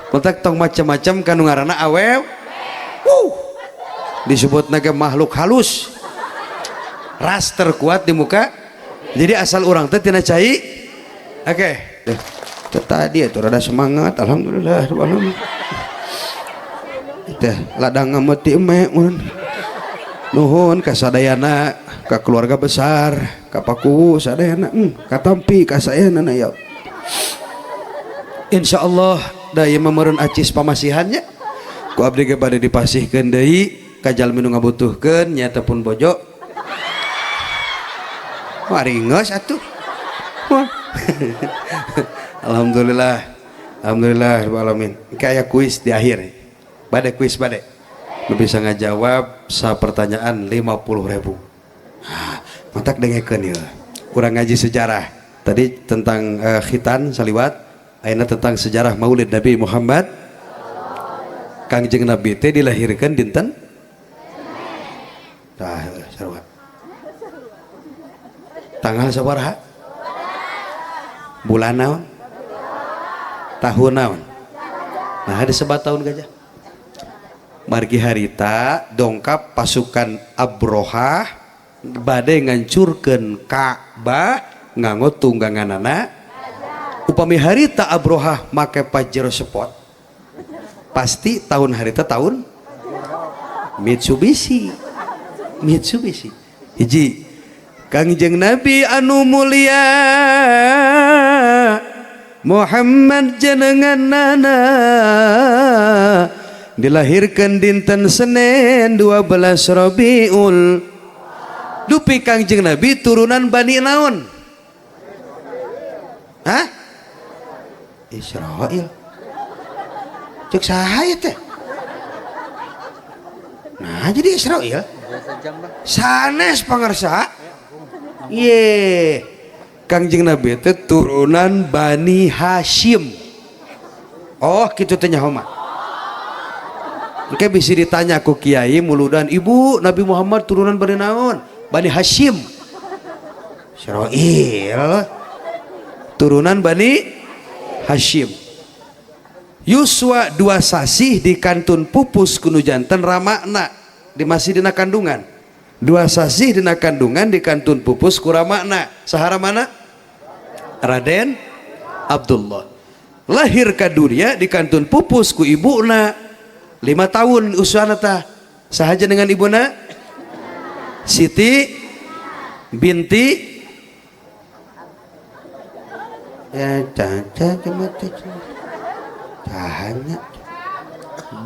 Kontak tong macam-macam kanu ngaranna awew. Disebut naga makhluk halus. Ras terkuat di muka. Jadi asal orang teh tina cai. Oke. Tadi itu rada semangat, alhamdulillah. Teh ladang ngameti emek mun. Nuhun ka sadayana, ka keluarga besar, ka paku sadayana, ka tampi ka saeuna ya. Insyaallah daya memereun acis pamasihannya. Ku abdi ge bade dipasihkeun deui ka jalmi nu ngabutuhkeun nya teh pun bojo. Waringos atuh. Alhamdulillah rabbil alamin. Kayak kuis di akhir. Bade kuis bade. Lu bisa ngajawab sa pertanyaan 50.000. Mantak dengekeun ieu. Kurang ngaji sejarah. Tadi tentang khitan saliwat, ayeuna tentang sejarah Maulid Nabi Muhammad. Kangjeng Nabi teh dilahirkeun dinten sarua. Tanggal sabaraha? Bulan naon? Tahun naon? Nah, ada sebat tahun gajah. Margi harita dongkap pasukan Abrohah bade ngancurkeun Ka'bah nganggo tungganganana. Upami harita Abrohah make Pajero Sport, pasti tahun harita tahun Mitsubishi. Hiji Kangjeng Nabi anu mulia Muhammad jenenganna dilahirkan dinten Senin 12 Rabiul. Dupi Kangjeng Nabi turunan Bani naon? Hah? Israel. Cek saha teh? Nah, jadi Israel. Sanes pangarsa. Ye, Kangjeng Nabi itu turunan Bani Hashim. Oh, gitu tanya Homa. Oke, bisa ditanya ku kiai muludan, ibu Nabi Muhammad turunan Bani naon? Bani Hashim. Israel. Turunan Bani Hashim. Yuswa 2 sasih di kantun pupus kuno janten ramakna di masih dina kandungan. 2 sasih dina kandungan di kantun pupus kuramakna sahara mana? Raden Abdullah. Lahir ka dunia di kantun pupus ku ibuna 5 tahun usuana tah sahaja dengan ibuna Siti binti ya tanya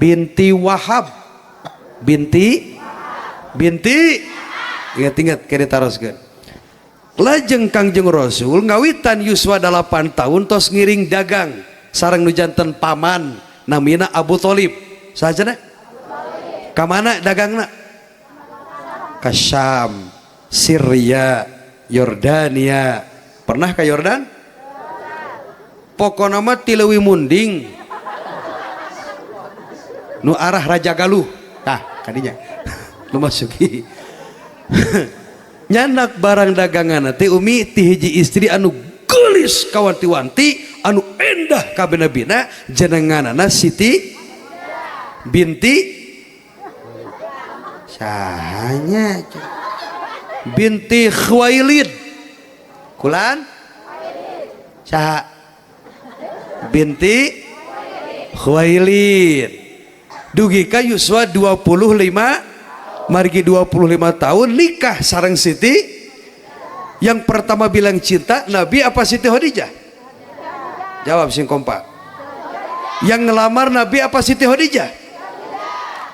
binti Wahab binti ingat kaya ditaroskeun lajeng Kangjeng Rasul ngawitan yuswa 8 tahun tos ngiring dagang sareng nu janten paman namina Abu Thalib sajana ka mana dagangna ka Syam Syria Yordania pernah ke Yordan pokona mah ti leuwih munding nu arah Raja Galuh tah kadinya nu masuki nyanak barang dagangan teh umi ti hiji istri anu geulis kawanti-wanti anu endah ka bina-bina jenenganana Siti binti sahanya binti Khuwailid kulan saha binti Khuwailid dugi ka yuswa 25 margi 25 tahun nikah sareng Siti yang pertama bilang cinta Nabi apa Siti Khadijah jawab sing kompak yang ngelamar Nabi apa Siti Khadijah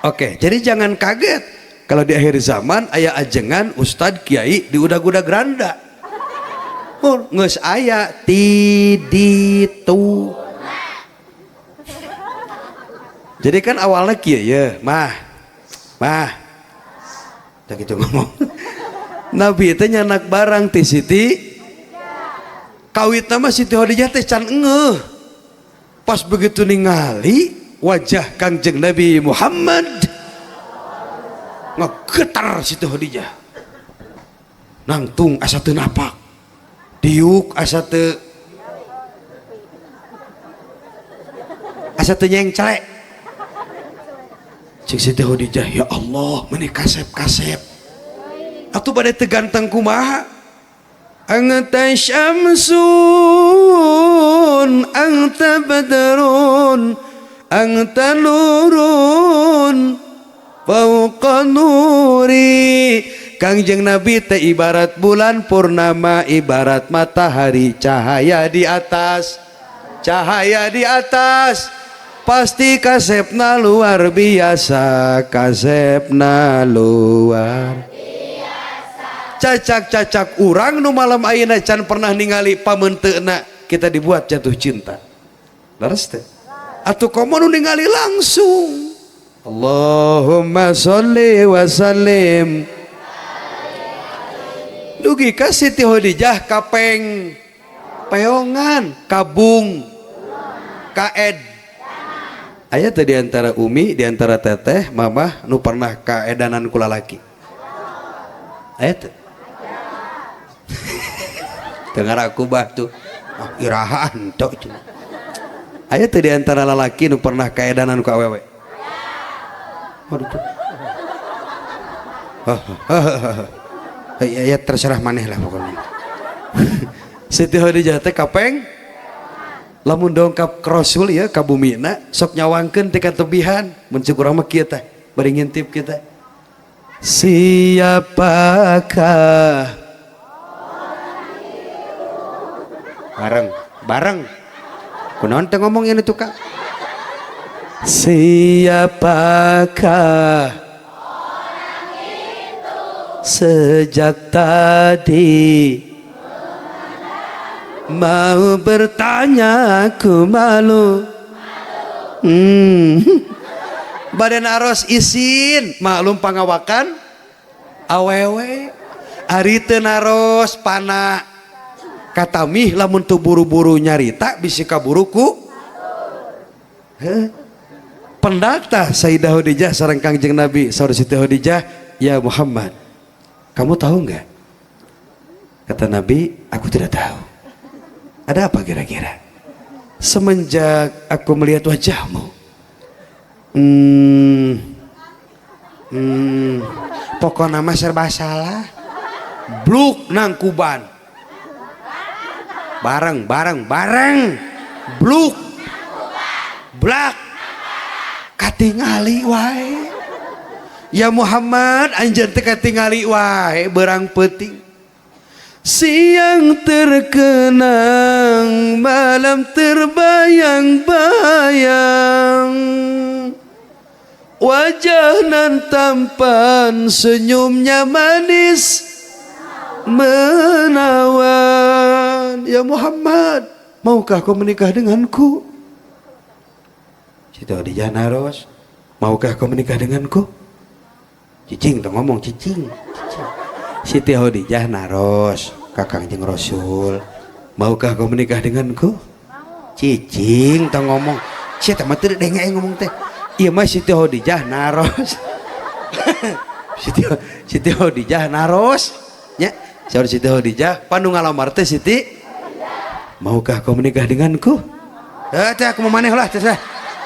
oke jadi jangan kaget kalau di akhir zaman aya ajengan ustad kiai diudag-udag randa ngeus aya tiditu jadi kan awalnya kieu ya mah tak gitu ngomong Nabi teh nyanak barang ti Siti kawitna mah Siti Khadijah teh can eungeuh pas begitu ningali wajah Kangjeng Nabi Muhammad ngegetar Siti Khadijah nangtung asa teu napak diuk asa teu nyengcelek cik Siti Khadijah ya Allah meni kasep-kasep atuh bade teu ganteng kumaha anta syamsun anta badrun anta nurun fauqa nuri Kangjeng Nabi teh ibarat bulan purnama ibarat matahari cahaya di atas pasti kasepna luar biasa kasepna luar cacak urang nu malam ayeuna can pernah ningali pamenteuna kita dibuat jatuh cinta leres teh atuh komo nu ningali langsung Allahumma sholli wa sallim dugi ka Siti Khadijah kapeng peongan kabung kaed aya teh diantara umi diantara teteh mamah nu pernah kaedanan ku lalaki aya teh dengar aku bah tuh irahan tok aya teh diantara lalaki nu pernah kaedanan ku awewe ya terserah maneh lah pokoknya Siti Khadijah teh kapeng lamun dongkap ke Rasul ya ka bumina sok nyawangkeun ti katebihan mun cik urang mah kieu teh bari ngintip kita siapakah bareng kunaon teh ngomong ini tuh Kak siapakah sejak tadi mau bertanya aku malu badan aros isin maklum pangawakan awewe ari teu naros pana katamih lamun teu buru-buru nyarita bisi kaburuku pendata Sayyidah Khadijah sareng Kangjeng Nabi saudara Siti Khadijah ya Muhammad kamu tahu nggak kata Nabi aku tidak tahu ada apa kira-kira semenjak aku melihat wajahmu pokoknya mah serba salah bluk nangkuban bareng bluk blak tingali wae. Ya Muhammad anjeun teh katingali wae berang penting. Siang terkenang, malam terbayang-bayang, wajah nan tampan, senyumnya manis menawan. Ya Muhammad, maukah kau menikah denganku? Siti Khadijah naros, maukah kau menikah denganku? Cicing tuh ngomong cicing. Siti Khadijah naros kakang jeung Rasul, maukah kau menikah denganku? Cicing tuh ngomong, siapa mah teu denge ngomong teh. Ieu mah Siti Khadijah naros. Siti Khadijah naros nya. Saur Siti Khadijah panu ngalamar teh Siti, maukah kau menikah denganku? Teh aku mau maneh lah teh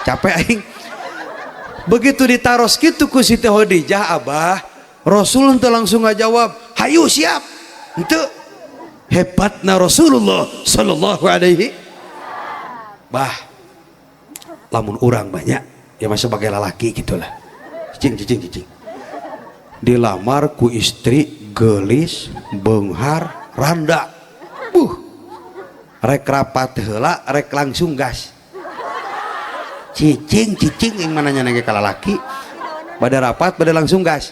capek aing. Begitu ditaros kitu ku Siti Khadijah Abah, Rasul ente langsung ngajawab, hayu siap. Ente hebatna Rasulullah sallallahu alaihi. Bah, lamun urang banyak ya mah sebagai lalaki gitulah. Cicing. Dilamar ku istri gelis, beunghar, randa. Rek rapat heula, rek langsung gas. Cicing yang mananya nage ka lalaki. Pada rapat, pada langsung gas.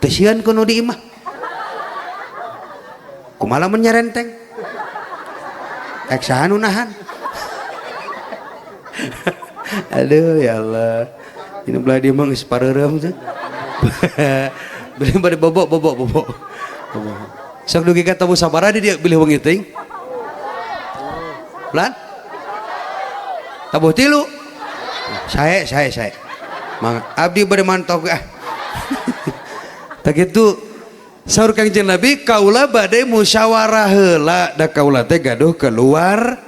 Tesian kuno di imah kumaha mun nyarenteng eksahan unahan. Aduh ya Allah, ini belah dia mah geus pareureum teh. Beli bade bobok sok dugi ka tabu sabaraha di dia bilih wengi teuing lan tabuh 3 saya mang abdi bade mantok ah. Tak gitu saur Kangjeng Nabi, kaula bade musyawarah heula da kaula teh gaduh keluar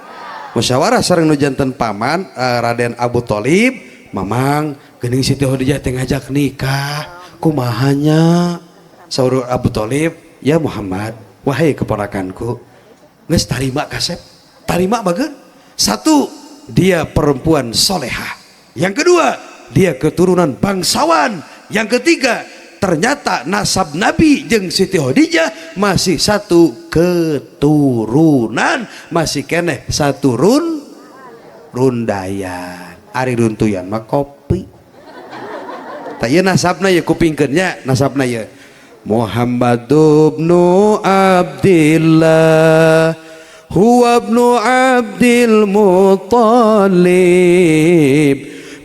musyawarah sareng nu janten paman Raden Abu Thalib, mamang geuning Siti Khadijah teh ngajak nikah kumahanya. Saur Abu Thalib, ya Muhammad, wahai keponakanku, geus tarima kasep, tarima bageun. Satu, dia perempuan solehah. Yang kedua, dia keturunan bangsawan. Yang ketiga, ternyata nasab Nabi jeung Siti Khadijah masih satu keturunan, masih keneh satu rundayan. Ari runtuyan mah kopi. Tah ieu nasabna ye kupingkeun nya, nasabna ye Muhammad ibnu Abdillah huwa ibnu Abdil Muttalib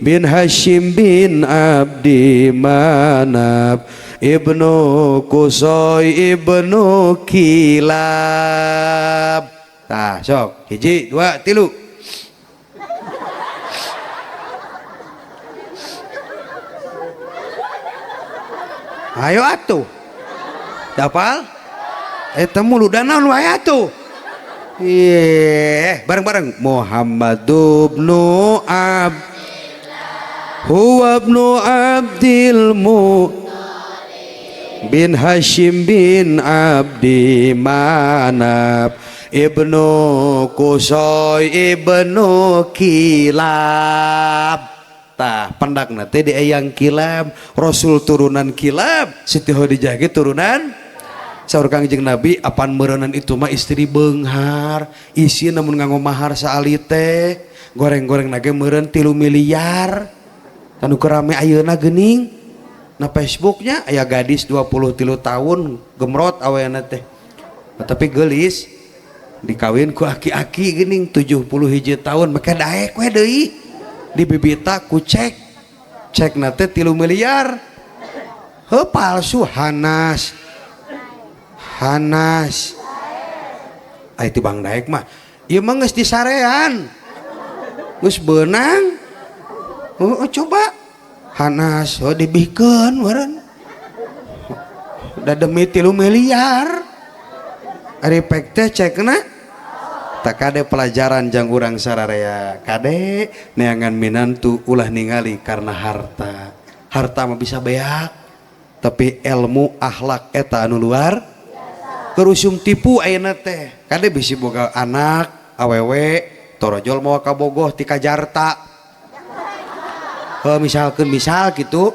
bin Hashim bin Abdi Manaf ibnu Qusay ibnu Kilab. Tah sok 1 2 3. Ayo atuh dapal eta mulu danaon wae atuh. Bareng-bareng Muhammad ibnu huwa ibnu Abdil Muttalib bin Hashim bin Abdi Manaf ibnu Qusay ibnu Kilab. Tah pendakna teh di eyang Kilab, Rasul turunan Kilab, Siti Khadijah ge turunan. Saur Kangjeng Nabi, apan meureunnan itu mah istri beunghar, isi namun nganggo mahar saali teh, goreng-goreng nage meureun 3 miliar. Anu kerame ayeuna geuning na Facebooknya aya gadis 23 tahun gemrot aweuna teh. Tapi gelis dikawin ku aki-aki geuning 71 tahun make daek we deui. Di bibita ku cek nate 3 miliar. Heuh palsu Hanas ai ti Bang Daek mah ieu mah geus disarean geus beunang. Coba Hanas dibihkeun meureun da demi 3 miliar ari pek teh cekna tak kade pelajaran jang urang sararea kade neangan minantu ulah ningali karena harta mah bisa beak tapi ilmu akhlak eta anu luar kerusum tipu ayeuna teh kade bisi boga anak awewe torojol mau ka Bogoh ti Kajarta. Misalkan misal gitu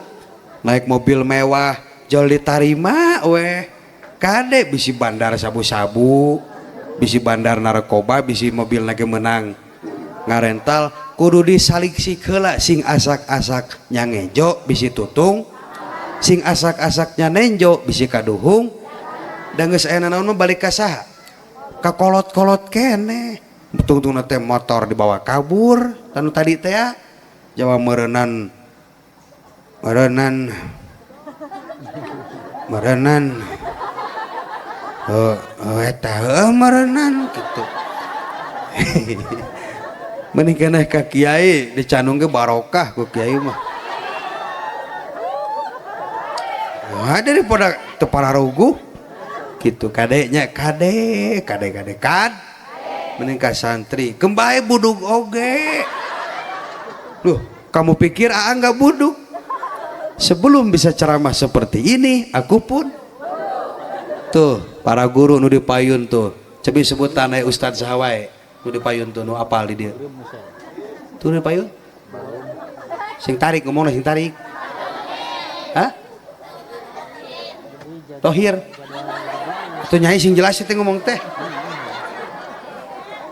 naik mobil mewah jol ditarima weh kade bisi bandar sabu-sabu, bisi bandar narkoba, bisi mobil lagi menang ngarental kudu disaliksi heula sing asak-asak nyangejo bisi tutung, sing asak-asaknya nenjo bisi kaduhung, dan geus aya naon mah balik ka saha? Ka kolot-kolot kene. Tungtung teh motor dibawa kabur, tanu tadi teh ya Jawa merenan eta merenan gitu. Mending keneh ka kiai dicanung ge barokah ku kiai mah. Wah daripada teu pararuguh gitu kadenya kade mending ka santri kembae budug oge. Loh, kamu pikir Aa nggak budug? Sebelum bisa ceramah seperti ini, aku pun tuh para guru nu dipayun tuh. Coba sebutan aya Ustadz Sahawai nu dipayun tuh nu apal di dia. Tuh nu dipayun. Sing tarik ngomongna sing tarik. Hah? Tohir. Tuh nyai sing jelas teh ngomong teh.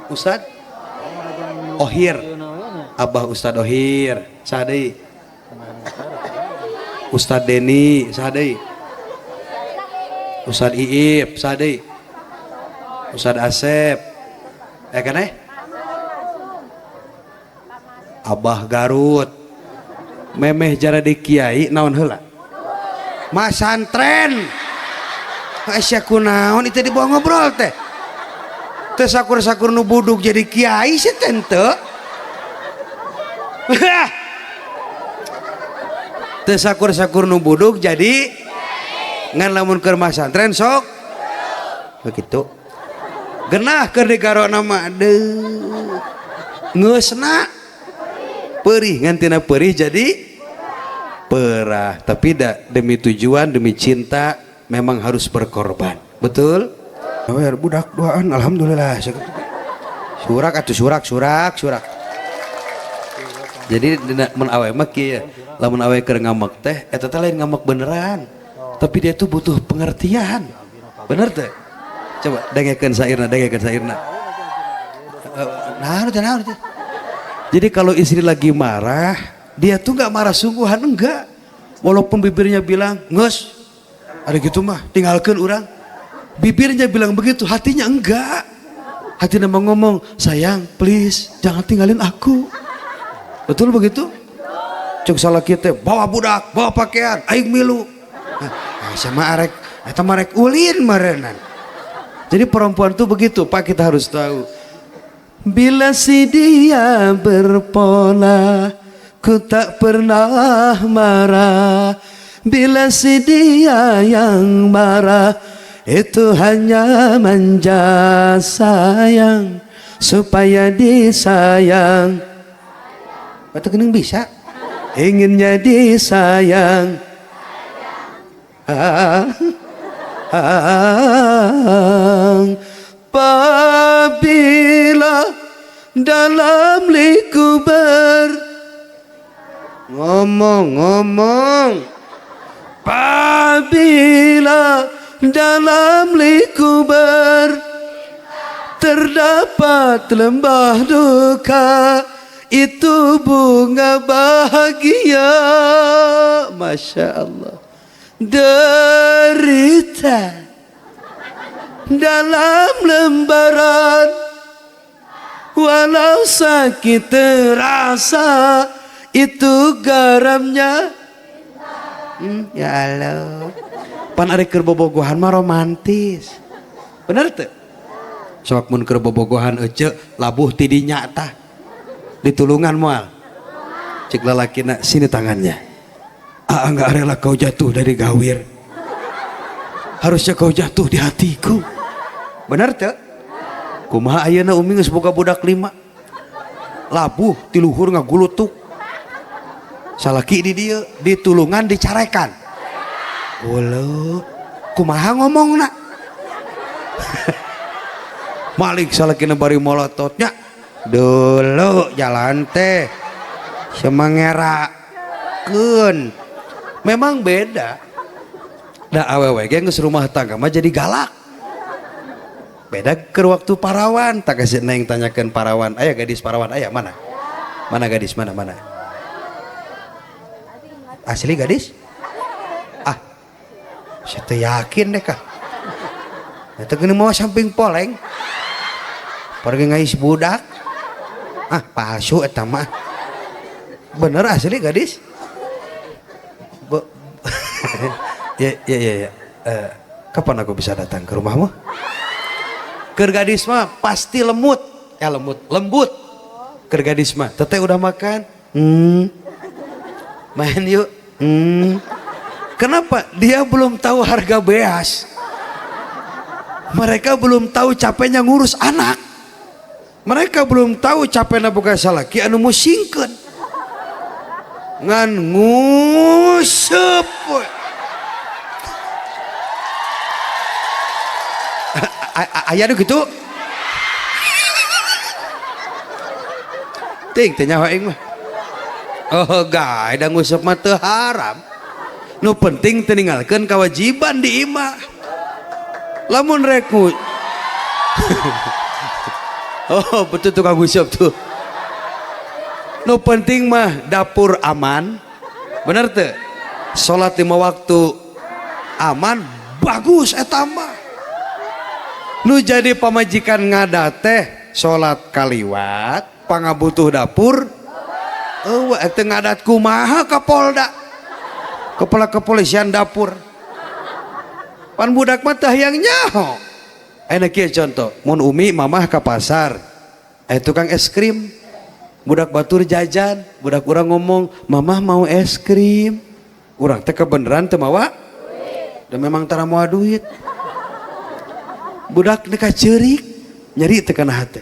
Ustadz Ohir. Abah Ustadz Ohir, sadai. Ustadz Deni, sadai. Ustadz Iip, sadai. Ustadz Asep, kan Abah Garut, memeh jara di kiai, naon heula? Mas santren, Aisyah kunaon itu dibawa ngobrol teh. Teu sakur-sakur nu budug jadi kiai sih tente. Teu sakur-sakur nu budug jadi ngan lamun keur masantren sok begitu genah keur digaro nama deui ngeusna perih ngan tina perih jadi perah tapi demi tujuan demi cinta memang harus berkorban betul. Budak duaan alhamdulillah surak atuh surak jadi mun awe mah kieu lamun awe keur ngamek teh eta teh lain ngamek beneran tapi dia tuh butuh pengertian bener teh coba dengekeun sairna nah jadi kalau istri lagi marah dia tuh nggak marah sungguhan enggak walaupun bibirnya bilang nges ada gitu mah tinggalkan orang bibirnya bilang begitu hatinya enggak hatinya mau ngomong sayang please jangan tinggalin aku. Betul begitu? Cuk salah kita bawa budak, bawa pakaian, aing milu. Nah, sama arek, eta marek ulin marenan. Jadi perempuan tuh begitu, Pak kita harus tahu. Bila si dia berpola, ku tak pernah marah. Bila si dia yang marah, itu hanya manja sayang supaya disayang. Atau kening bisa inginnya disayang apabila dalam liku ngomong apabila dalam liku terdapat lembah duka itu bunga bahagia, Masya Allah. Derita dalam lembaran, walau sakit terasa, itu garamnya. Ya Allah, pan ari keur bobogohan mah romantis, bener tuh. Sok mun keur bobogohan ece labuh ti dinya tah. Ditulungan moal cek lalakina sini tangannya nggak rela kau jatuh dari gawir harusnya kau jatuh di hatiku benar tuh kumaha ayeuna umi geus boga budak 5 labuh ti luhur ngagulutuk salaki di dieu ditulungan dicarekan ulah kumaha ngomongna malik salakina bari molototnya dulu jalan teh semangerakeun memang beda. Da awewe ge geus rumah tangga mah jadi galak. Beda ke waktu parawan, tak kasih neng tanyakan parawan, ayah gadis parawan, ayah mana? Mana gadis, mana? Asli gadis? Ah, saya yakin deh kak. Itu gini mau samping poleng, pergi ngais budak. Ah, palsu eta mah. Bener asli gadis? Ya. Kapan aku bisa datang ke rumahmu? Keur gadis mah pasti lembut. Keur gadis mah, teteh udah makan? Main yuk. Kenapa? Dia belum tahu harga beas. Mereka belum tahu capeknya ngurus anak. Mereka belum tahu capeknya boga salaki anu musingkeun. Ngan nguseup. Aya nu kitu. Ting teh nyawa aing mah. Oh, gae da nguseup mah teu haram. Nu penting teu ninggalkeun kewajiban di imah. Lamun rek oh, betul tukang nguseup tuh. Nu penting mah dapur aman. Bener teu? Salat 5 waktu aman, bagus eta mah. Nu jadi pamajikan ngada teh salat kaliwat pangabutuh dapur eta ngadat kumaha Kapolda kepala kepolisian dapur pan budak mah teh hayang nyaho aya kieu contoh mun umi mamah ka pasar aya tukang es krim budak batur jajan budak urang ngomong mamah mau es krim urang teh kebeneran teu mawa dan memang tara moal duit budak neka ceurik nyeri teu kana hate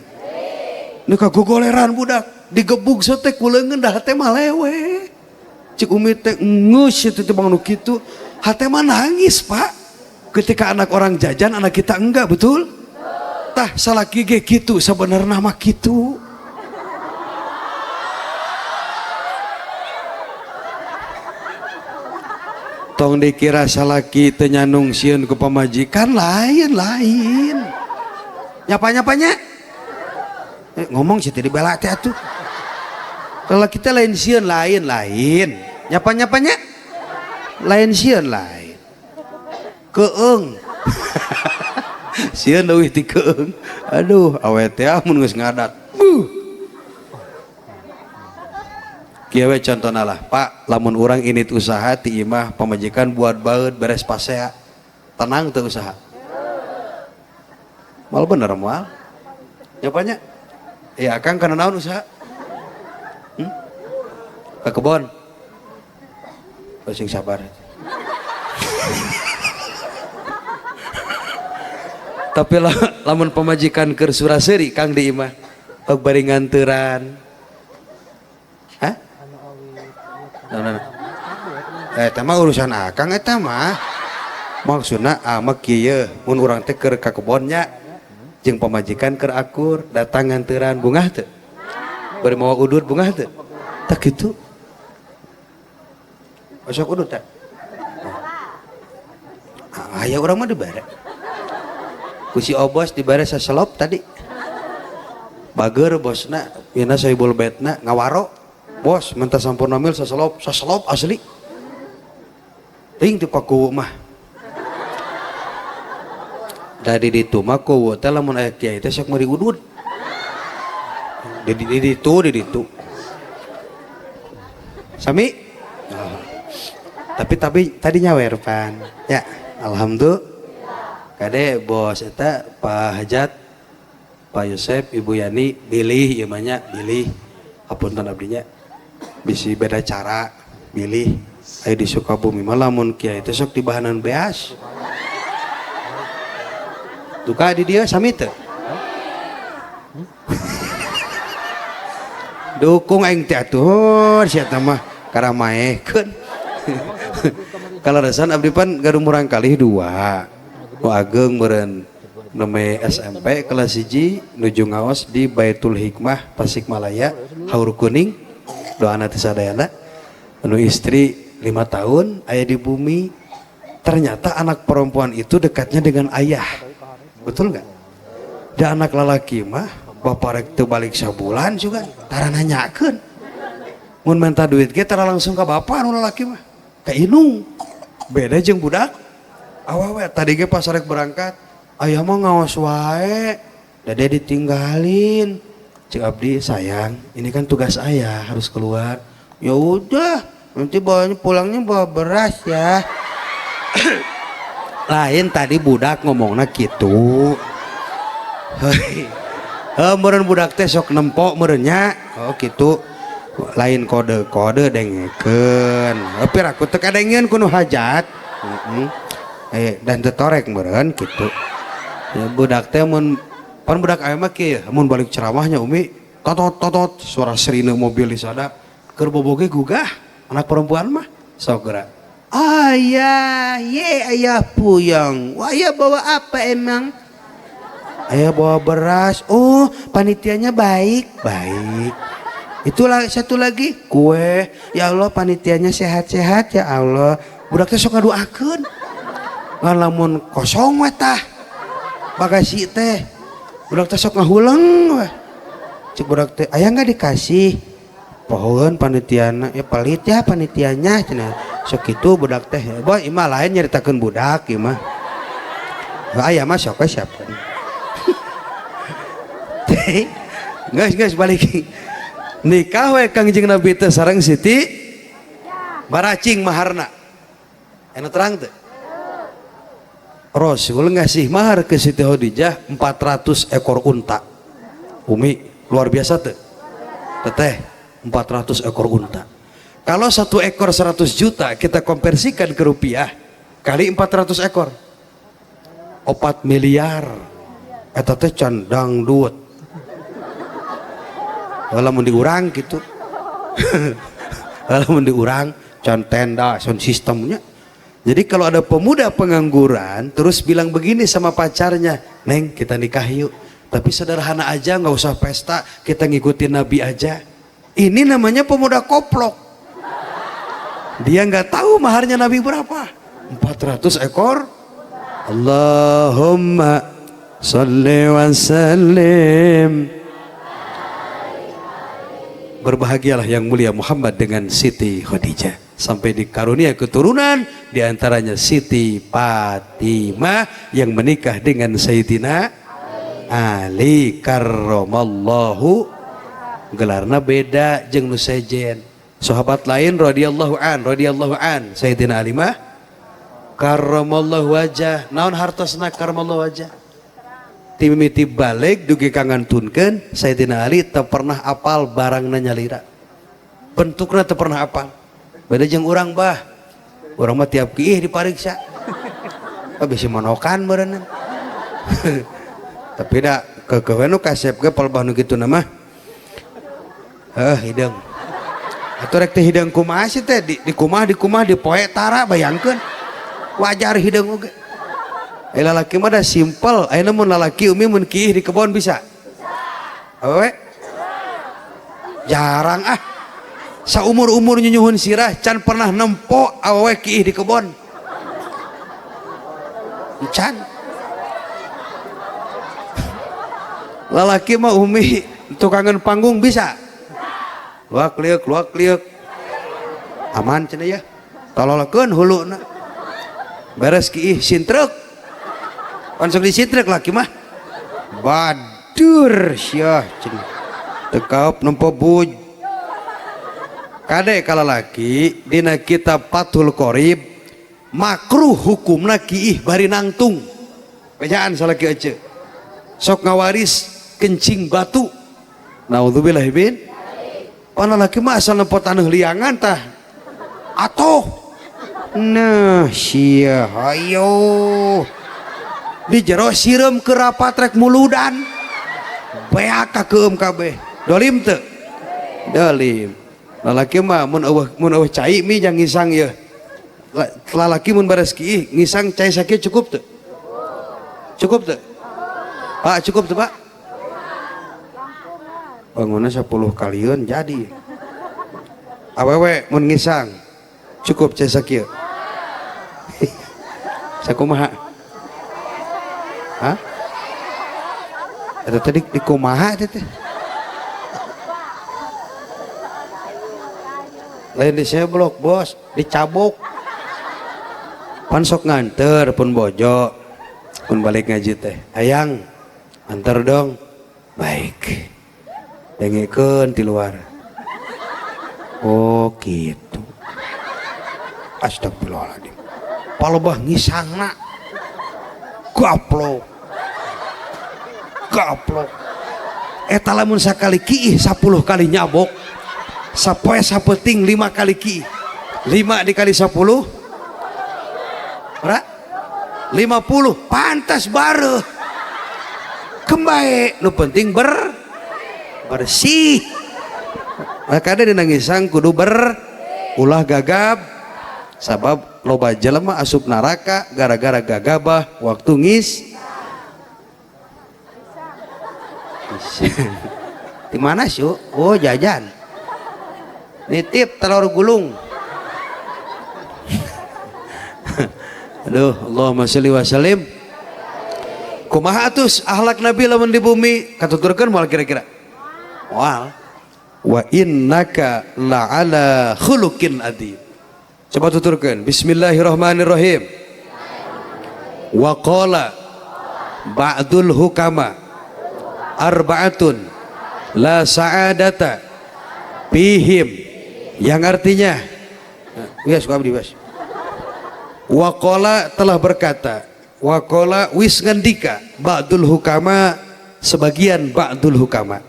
neka gogoleran budak digebug sote kuleungeun da hate mah lewe cik umi teh ngeus itu teh bang nu kitu hate mah nangis pak ketika anak orang jajan anak kita enggak betul tah salaki ge kitu sabenerna mah kitu tong dikira salaki teu nyanung sieun ku pamajikan lain nyapa-nyapanya ngomong sih tadi bela teh atuh kalau kita lain sieun lain nyapa-nyapanya lain sieun lain keung sieun leuwih ti keung aduh awet teh mun geus ngadat kieu we contona lah Pak lamun urang init usaha ti imah pamajikan buat baeud beres pasea tenang teu usaha mal bener moal nyapanya ya akang kana naon usaha ka kebon sing sabar tapi lamun pamajikan keur suraseuri kang di imah bari nganteuran eta mah urusan akang eta mah maksudna mah kieu mun urang teh keur ka kebonnya jeung pamajikan keur akur datang nganteuran bungah teu bari mawa udud bungah teu tak kitu sok udud teh aya urang mah dibere ku si obos dibere saselop tadi bager bosna yeuna saibul betna ngawaro bos minta sampurna mil saselop asli ting teu kaku mah dari ditu mah ku teh lamun aya kiai teh sok meuli udud di ditu sami tapi tadi nyawer pan ya alhamdulillah kade bos eta Pak Hajat Pak Yosep Ibu Yani bilih ieu mah nya bilih hapunten abdinya bisi beda cara milih aya di Sukabumi mah lamun kiai teh sok dibahanan beas duka di dia sami teu dukung aing teh atuh sia teh mah karamaekeun kalarasan abdi pan garumurang kalih 2 nu ageng meureun neme SMP kelas 1 nuju ngaos di Baitul Hikmah Tasikmalaya Haur Kuning doana ti sadayana anu istri 5 tahun aya di bumi. Ternyata anak perempuan itu dekatnya dengan ayah, betul nggak? Dan anak lalaki mah bapak rek teu balik sabulan juga tara nanyakeun mun minta duit ge tara langsung ke bapak anu lalaki mah ka inung. Beda jeung budak awewe tadi ge pas rek berangkat ayah mah ngaos wae dade ditinggalin cik abdi sayang ini kan tugas ayah harus keluar. Ya udah nanti pulangnya bawa beras ya. Lain tadi budak ngomongna gitu. Meureun budak teh sok nempok meureunnya oh gitu. Lain kode dengekeun tapi aku teu kadengeun kudu hajat. Dan teu torek meureun gitu. Ya budak teh mun pan budak aya mah kieu mun balik ceramahnya umi totot suara sirine mobil di sana keur boboge gugah anak perempuan mah sok geura. Ayah, ayah puyeng. Ayah bawa apa emang? Ayah bawa beras. Oh, panitianya baik. Itulah satu lagi kue. Ya Allah, panitianya sehat-sehat ya Allah. Budak teh sok ngaduakeun. Ngan lamun kosong we tah. Bagasi teh. Budak teh sok ngahuleung we. Cik budak teh, aya enggak dikasih? Pohon panitiana ya pelit ya panitianya cenah. Sok itu budak teh boy imah lain nyaritakeun budak imah. Aya mah sok siapa. Geus balik. Nikah we Kangjeng Nabi teh sareng Siti baracing maharna. Anu terang teh. Rasul ngasih mahar ke Siti Khadijah 400 ekor unta. Umi luar biasa teh. Teteh 400 ekor unta. Kalau 1 ekor 100 juta kita konversikan ke rupiah kali 400 ekor 4 miliar eta teh can dangdut lamun diurang gitu. Lamun diurang can tenda sound sistemnya. Jadi kalau ada pemuda pengangguran terus bilang begini sama pacarnya, "Neng, kita nikah yuk. Tapi sederhana aja, nggak usah pesta, kita ngikutin Nabi aja." Ini namanya pemuda koplok. Dia nggak tahu maharnya Nabi berapa. 400 ekor. Allahumma sholli wa sallim. Berbahagialah yang mulia Muhammad dengan Siti Khadijah. Sampai dikarunia keturunan, diantaranya Siti Fatimah yang menikah dengan Sayyidina Ali karramallahu. Gelarna beda jeung nu sejen. Sahabat lain radhiyallahu an Sayyidina Ali mah karramallahu wajah. Naon hartosna karramallahu wajah? Timimiti balik dugi kangantunkeun Sayyidina Ali teu pernah apal barangna nyalira. Bentukna teu pernah apal. Beda jeung urang bah. Urang mah tiap kieu dipariksa. Bisi manokan meureun. Tapi da kekewe nu kasep ge palebah nu kitu mah. Hidung atau rek teh hidung kumaha sih teh di kumah di poe tara bayangkeun wajar hidung oge. Lalaki mah da simpel. Ayeuna mun lalaki umi mun kiih di kebon bisa? Awewe jarang saumur-umur nyunyuhun sirah can pernah nempo awewe kiih di kebon. Can lalaki mah umi tukangan panggung bisa? Luak liuk aman cenah ya. Tololakeun huluna. Beres kiih sintrek. Pan sok disintrek laki mah. Badur syah cenah. Teu kaop nempo buj. Kade kala laki dina kitab Fathul Qorib makruh hukumna kiih bari nangtung. Bejaan salaki ece. Sok ngawaris kencing batu. Naudzubillah bin. Pana laki mah asal nempo taneuh liangan tah atoh nah sia hayo di jero sireum ke rapat rek muludan beak ka keum kabeh dolim teu dolim. Lalaki mah mun eueuh cai mi jang ngisang ye lalaki mun bares kiih ngisang cai sakieu cukup teu Pak cukup tuh Pak, bangunnya 10 kalian jadi awewe mun ngisang cukup cesa kieu sakumaha hah eta tadi di kumaha eta teh lain di seblok bos dicabuk pan sok nganter pun bojo pun balik ngaji teh ayang antar dong baik dengekeun di luar oh gitu astagfirullahaladzim palebah ngisangna gaplok eta lamun sakali kiih 10 kali nyabok sapoe sapeting 5 kali kiih 5 dikali 10 berapa? 50 pantas bareuh kembae nu penting bersih makanya dina ngisang kudu ulah gagab sabab loba jelema asup neraka gara-gara gagabah waktu di mana sih? Oh jajan nitip telur gulung aduh Allahumma sholli wa sallim kumaha atus akhlak Nabi lamun di bumi katuturkeun moal kira-kira moal wa innaka la'ala khuluqin adzim coba tuturkeun bismillahirrahmanirrahim wa qala ba'dul hukama arba'atun la sa'adata fihim yang artinya yes gua abdi bas waqala telah berkata waqala wis ngandika ba'dul hukama sebagian ba'dul hukama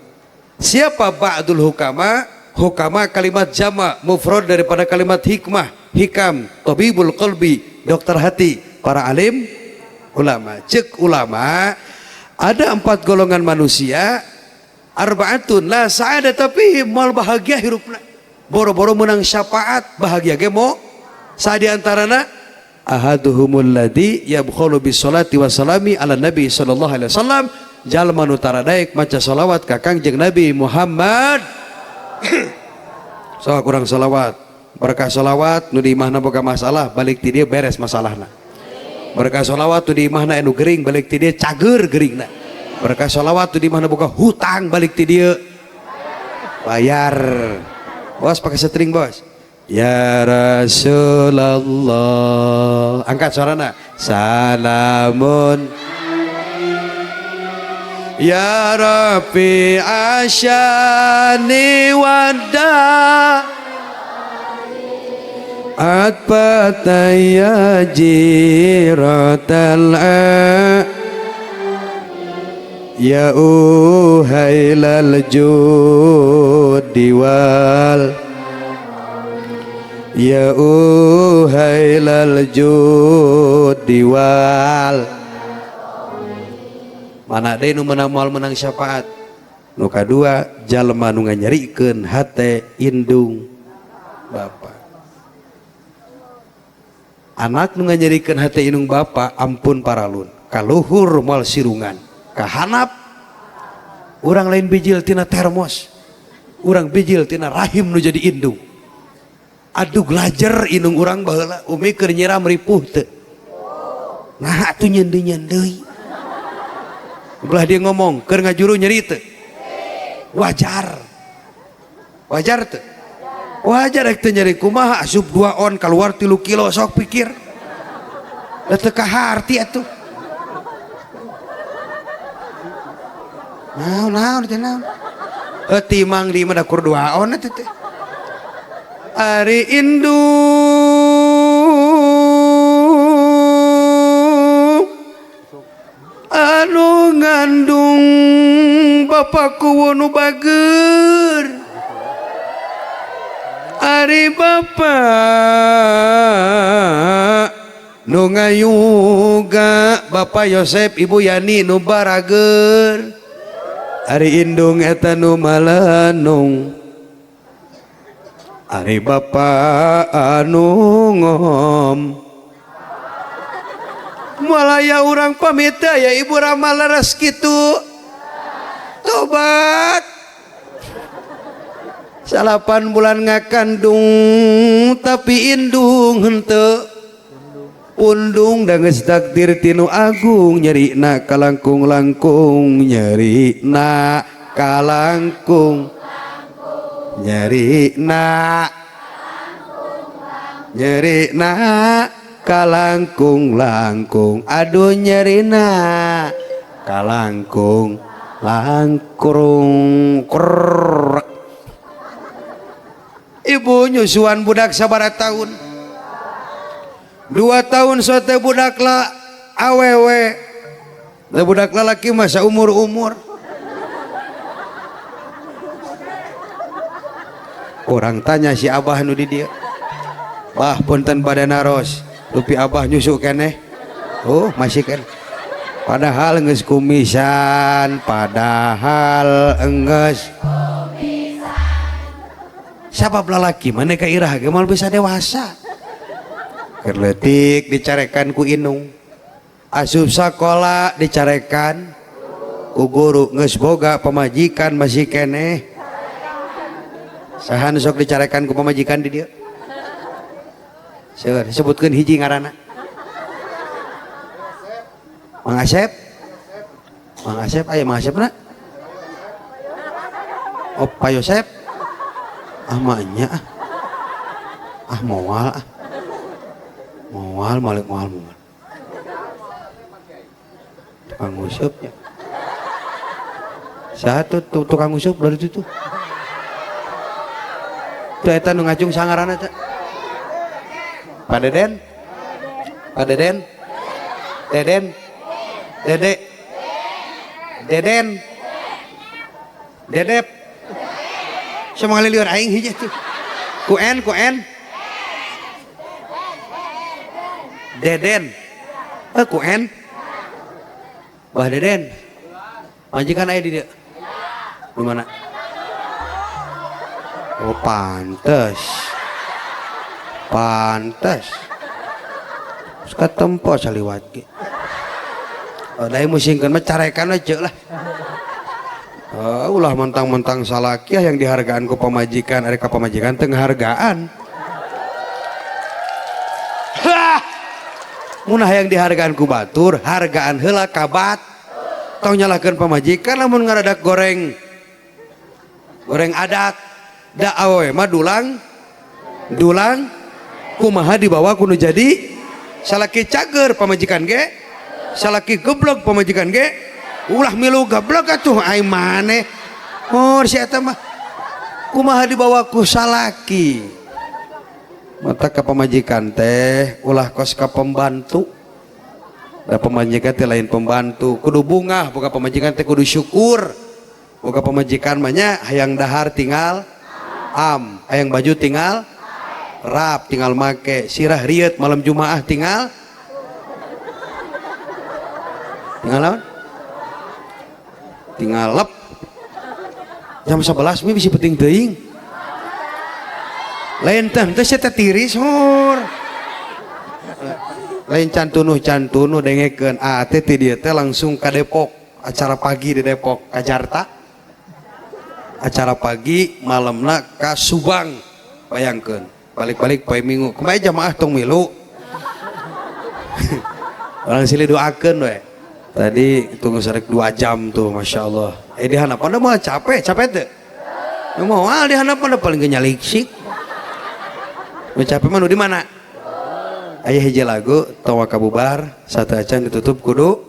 siapa ba'dul hukama hukama kalimat jama mufrad daripada kalimat hikmah hikam tabibul qalbi dokter hati para alim ulama cek ulama ada 4 golongan manusia arba'atun la sa'ada tapi mal bahagia hirupna boro-boro menang syafaat bahagia ge mo sadiantarana ahaduhumul ladzi yabkhulu bis salati wassalami ala nabi sallallahu alaihi wasallam jalma nu taradaek maca selawat ka Kangjeng Nabi Muhammad so kurang selawat berkah selawat nu di imahna boga masalah balik ti dieu beres masalahna berkah selawat nu di imahna anu gering balik ti dieu cager geringna berkah selawat nu di imahna boga hutang balik ti dieu bayar bos pakai string bos ya Rasulullah angkat suarana salamun ya Rabbi asyani wada atbataya jiratal ya uhailal judi wal ya uhailal judi wal mana deui nu meunang moal menang syafaat nu kadua jalma nu nganyarikeun hate indung bapa anak nu nganyarikeun hate indung bapa ampun paralun kaluhur moal sirungan kahanap urang lain bijil tina termos urang bijil tina rahim nu jadi indung aduh glajer indung urang baheula umi keur nyiram ripuh teu nah atuh nyendeu-nyendeuy belah dia ngomong keur ngajuru nyeri teu wajar teu wajar rek teu nyeri kumaha asup 2 on keluar 3 kilo sok pikir da teu kaharti atuh naon teh naon timang di mah da kur 2 on teh ari indung anu ngandung bapakku nu bager ari bapak nu ngayuga Bapak Yosep Ibu Yani nu barager ari indung eta nu malanung ari bapak anu ngom Malaya orang pamit ya ibu ramal leres gitu. Tobat. 8 bulan ngakandung tapi indung henteu. Undung da geus takdir tinu agung nyerina kalangkung-langkung nyerina kalangkung nyerina kalangkung-langkung aduh nyerina kalangkung langkurung krrrr. Ibu nyusuan budak sabaraha tahun 2 tahun sote budak la awewe budak lalaki masa umur orang tanya si abah nu di dia bah punten badan naros lupi abah nyusu keneh oh masih kan padahal geus kumisan padahal enggeus sabab lalaki mana ka irah ge moal bisa dewasa kerletik dicarekan ku inung asup sakola dicarekan ku guru geus boga pamajikan masih keneh sahan sok dicarekan ku pamajikan di dieu seueur sebutkeun hiji ngaranna Mang Asep aya Mang Asepna oh Pak Yosep mahnya moal malik moal tukang usup ya satu tukang usup dari itu tuh eta nu ngacung sangaranna teh Pak Deden Dedep sama kali liur aing hiji tuh ku en Deden ku en Bah Deden majikan aya di dia di mana oh pantes katempo saliwat ge da musingkeun mah carekan we ceuk lah ulah mentang-mentang salakiah yang dihargaan ku pamajikan ari ka pamajikan teu ngahargaan munah yang dihargaan ku batur hargaan heula ka bat tong nyalahkeun pamajikan lamun ngaradak goreng adat da awe mah dulang kumaha dibawa kudu jadi salaki cager pamajikan ge salaki geblog pamajikan ge ulah milu geblog atuh ai maneh mor si eta mah kumaha dibawa ku salaki mata ka pamajikan teh ulah kos ka pembantu da pamajikan teh lain pembantu kudu bungah boga pamajikan teh kudu syukur boga pamajikan mah nya hayang dahar tinggal hayang baju tinggal rap tinggal make sirah riet malam Jumaah tinggal naon tinggal lep jam 11 mi bisa penting teuing lain teh teh tiris hur lain cantunuh dengekeun teh ti dieu teh langsung ka Depok acara pagi di Depok ka Jarta acara pagi malamna ka Subang bayangkeun balik-balik poe Minggu kumaha jamaah tong milu orang silih doakeun we tadi tunggu sarek 2 jam tuh Masya Allah di hanapan mah capek teh mau di hanapan paling nyalik sik capek mah di mana aya hiji lagu tawa kabubar satu acan ditutup kudu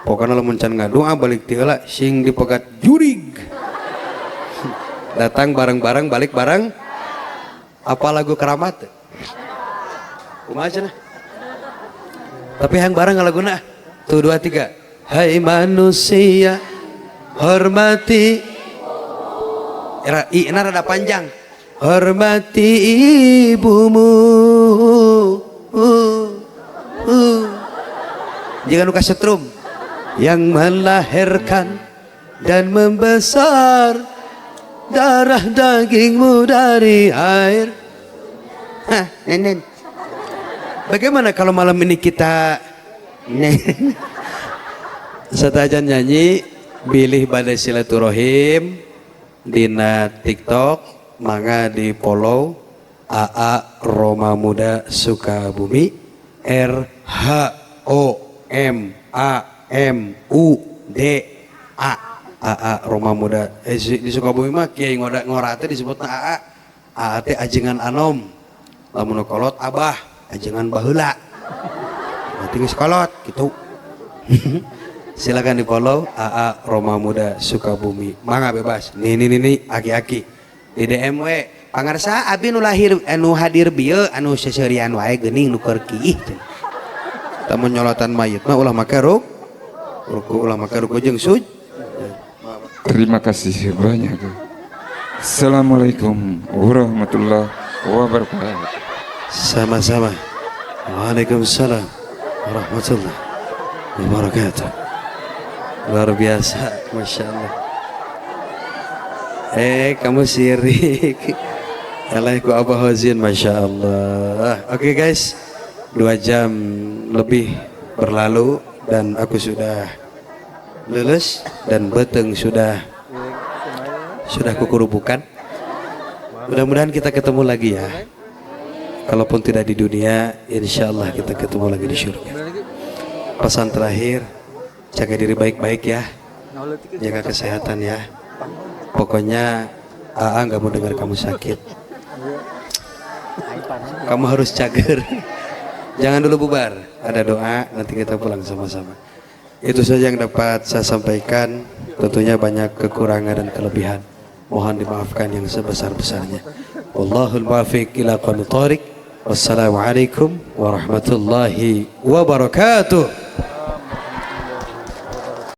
pokoknya lamun can ngadoa balik ti heula sing dipegat jurig datang bareng-bareng balik bareng apa lagu keramat kumaha cenah tapi yang bareng laguna tuh 2 3 hai manusia hormati i rada panjang hormati ibumu jangan luka setrum yang melahirkan dan membesar darah dagingmu dari air nenen bagaimana kalau malam ini kita Satajan nyanyi bilih badai silaturahim dina TikTok mangga di follow AA Roma Muda Sukabumi RHOMAMUDA AA Roma Muda di Sukabumi mah kiai ngora teh disebutna AA teh ajengan anom lamun kolot abah ajengan baheula berarti geus kolot gitu. Silakan di follow AA Roma Muda Sukabumi mangga bebas nih aki-aki di DM we pangarsa abi nu lahir anu hadir bieu anu seseurian wae geuning nu keur kiih tamun nyolotan mayit mah ulah make ruku ulah make ruku jeung sujud.
Terima kasih banyak. Assalamualaikum warahmatullahi wabarakatuh.
Sama-sama. Waalaikumsalam warahmatullahi wabarakatuh. Luar biasa, masya Allah. Kamu sirik. Alaikum Abah Hozin, masya Allah. Oke guys, 2 jam lebih berlalu dan aku sudah lulus dan beteng sudah kukurubukan. Mudah-mudahan kita ketemu lagi ya. Kalaupun tidak di dunia, insya Allah kita ketemu lagi di surga. Pesan terakhir, jaga diri baik-baik ya, jaga kesehatan ya. Pokoknya AA nggak mau dengar kamu sakit. Kamu harus cager. Jangan dulu bubar. Ada doa, nanti kita pulang sama-sama. Itu saja yang dapat saya sampaikan. Tentunya banyak kekurangan dan kelebihan. Mohon dimaafkan yang sebesar-besarnya. Wallahul muwaffiq ila aqwamit thoriq. Wassalamualaikum warahmatullahi wabarakatuh.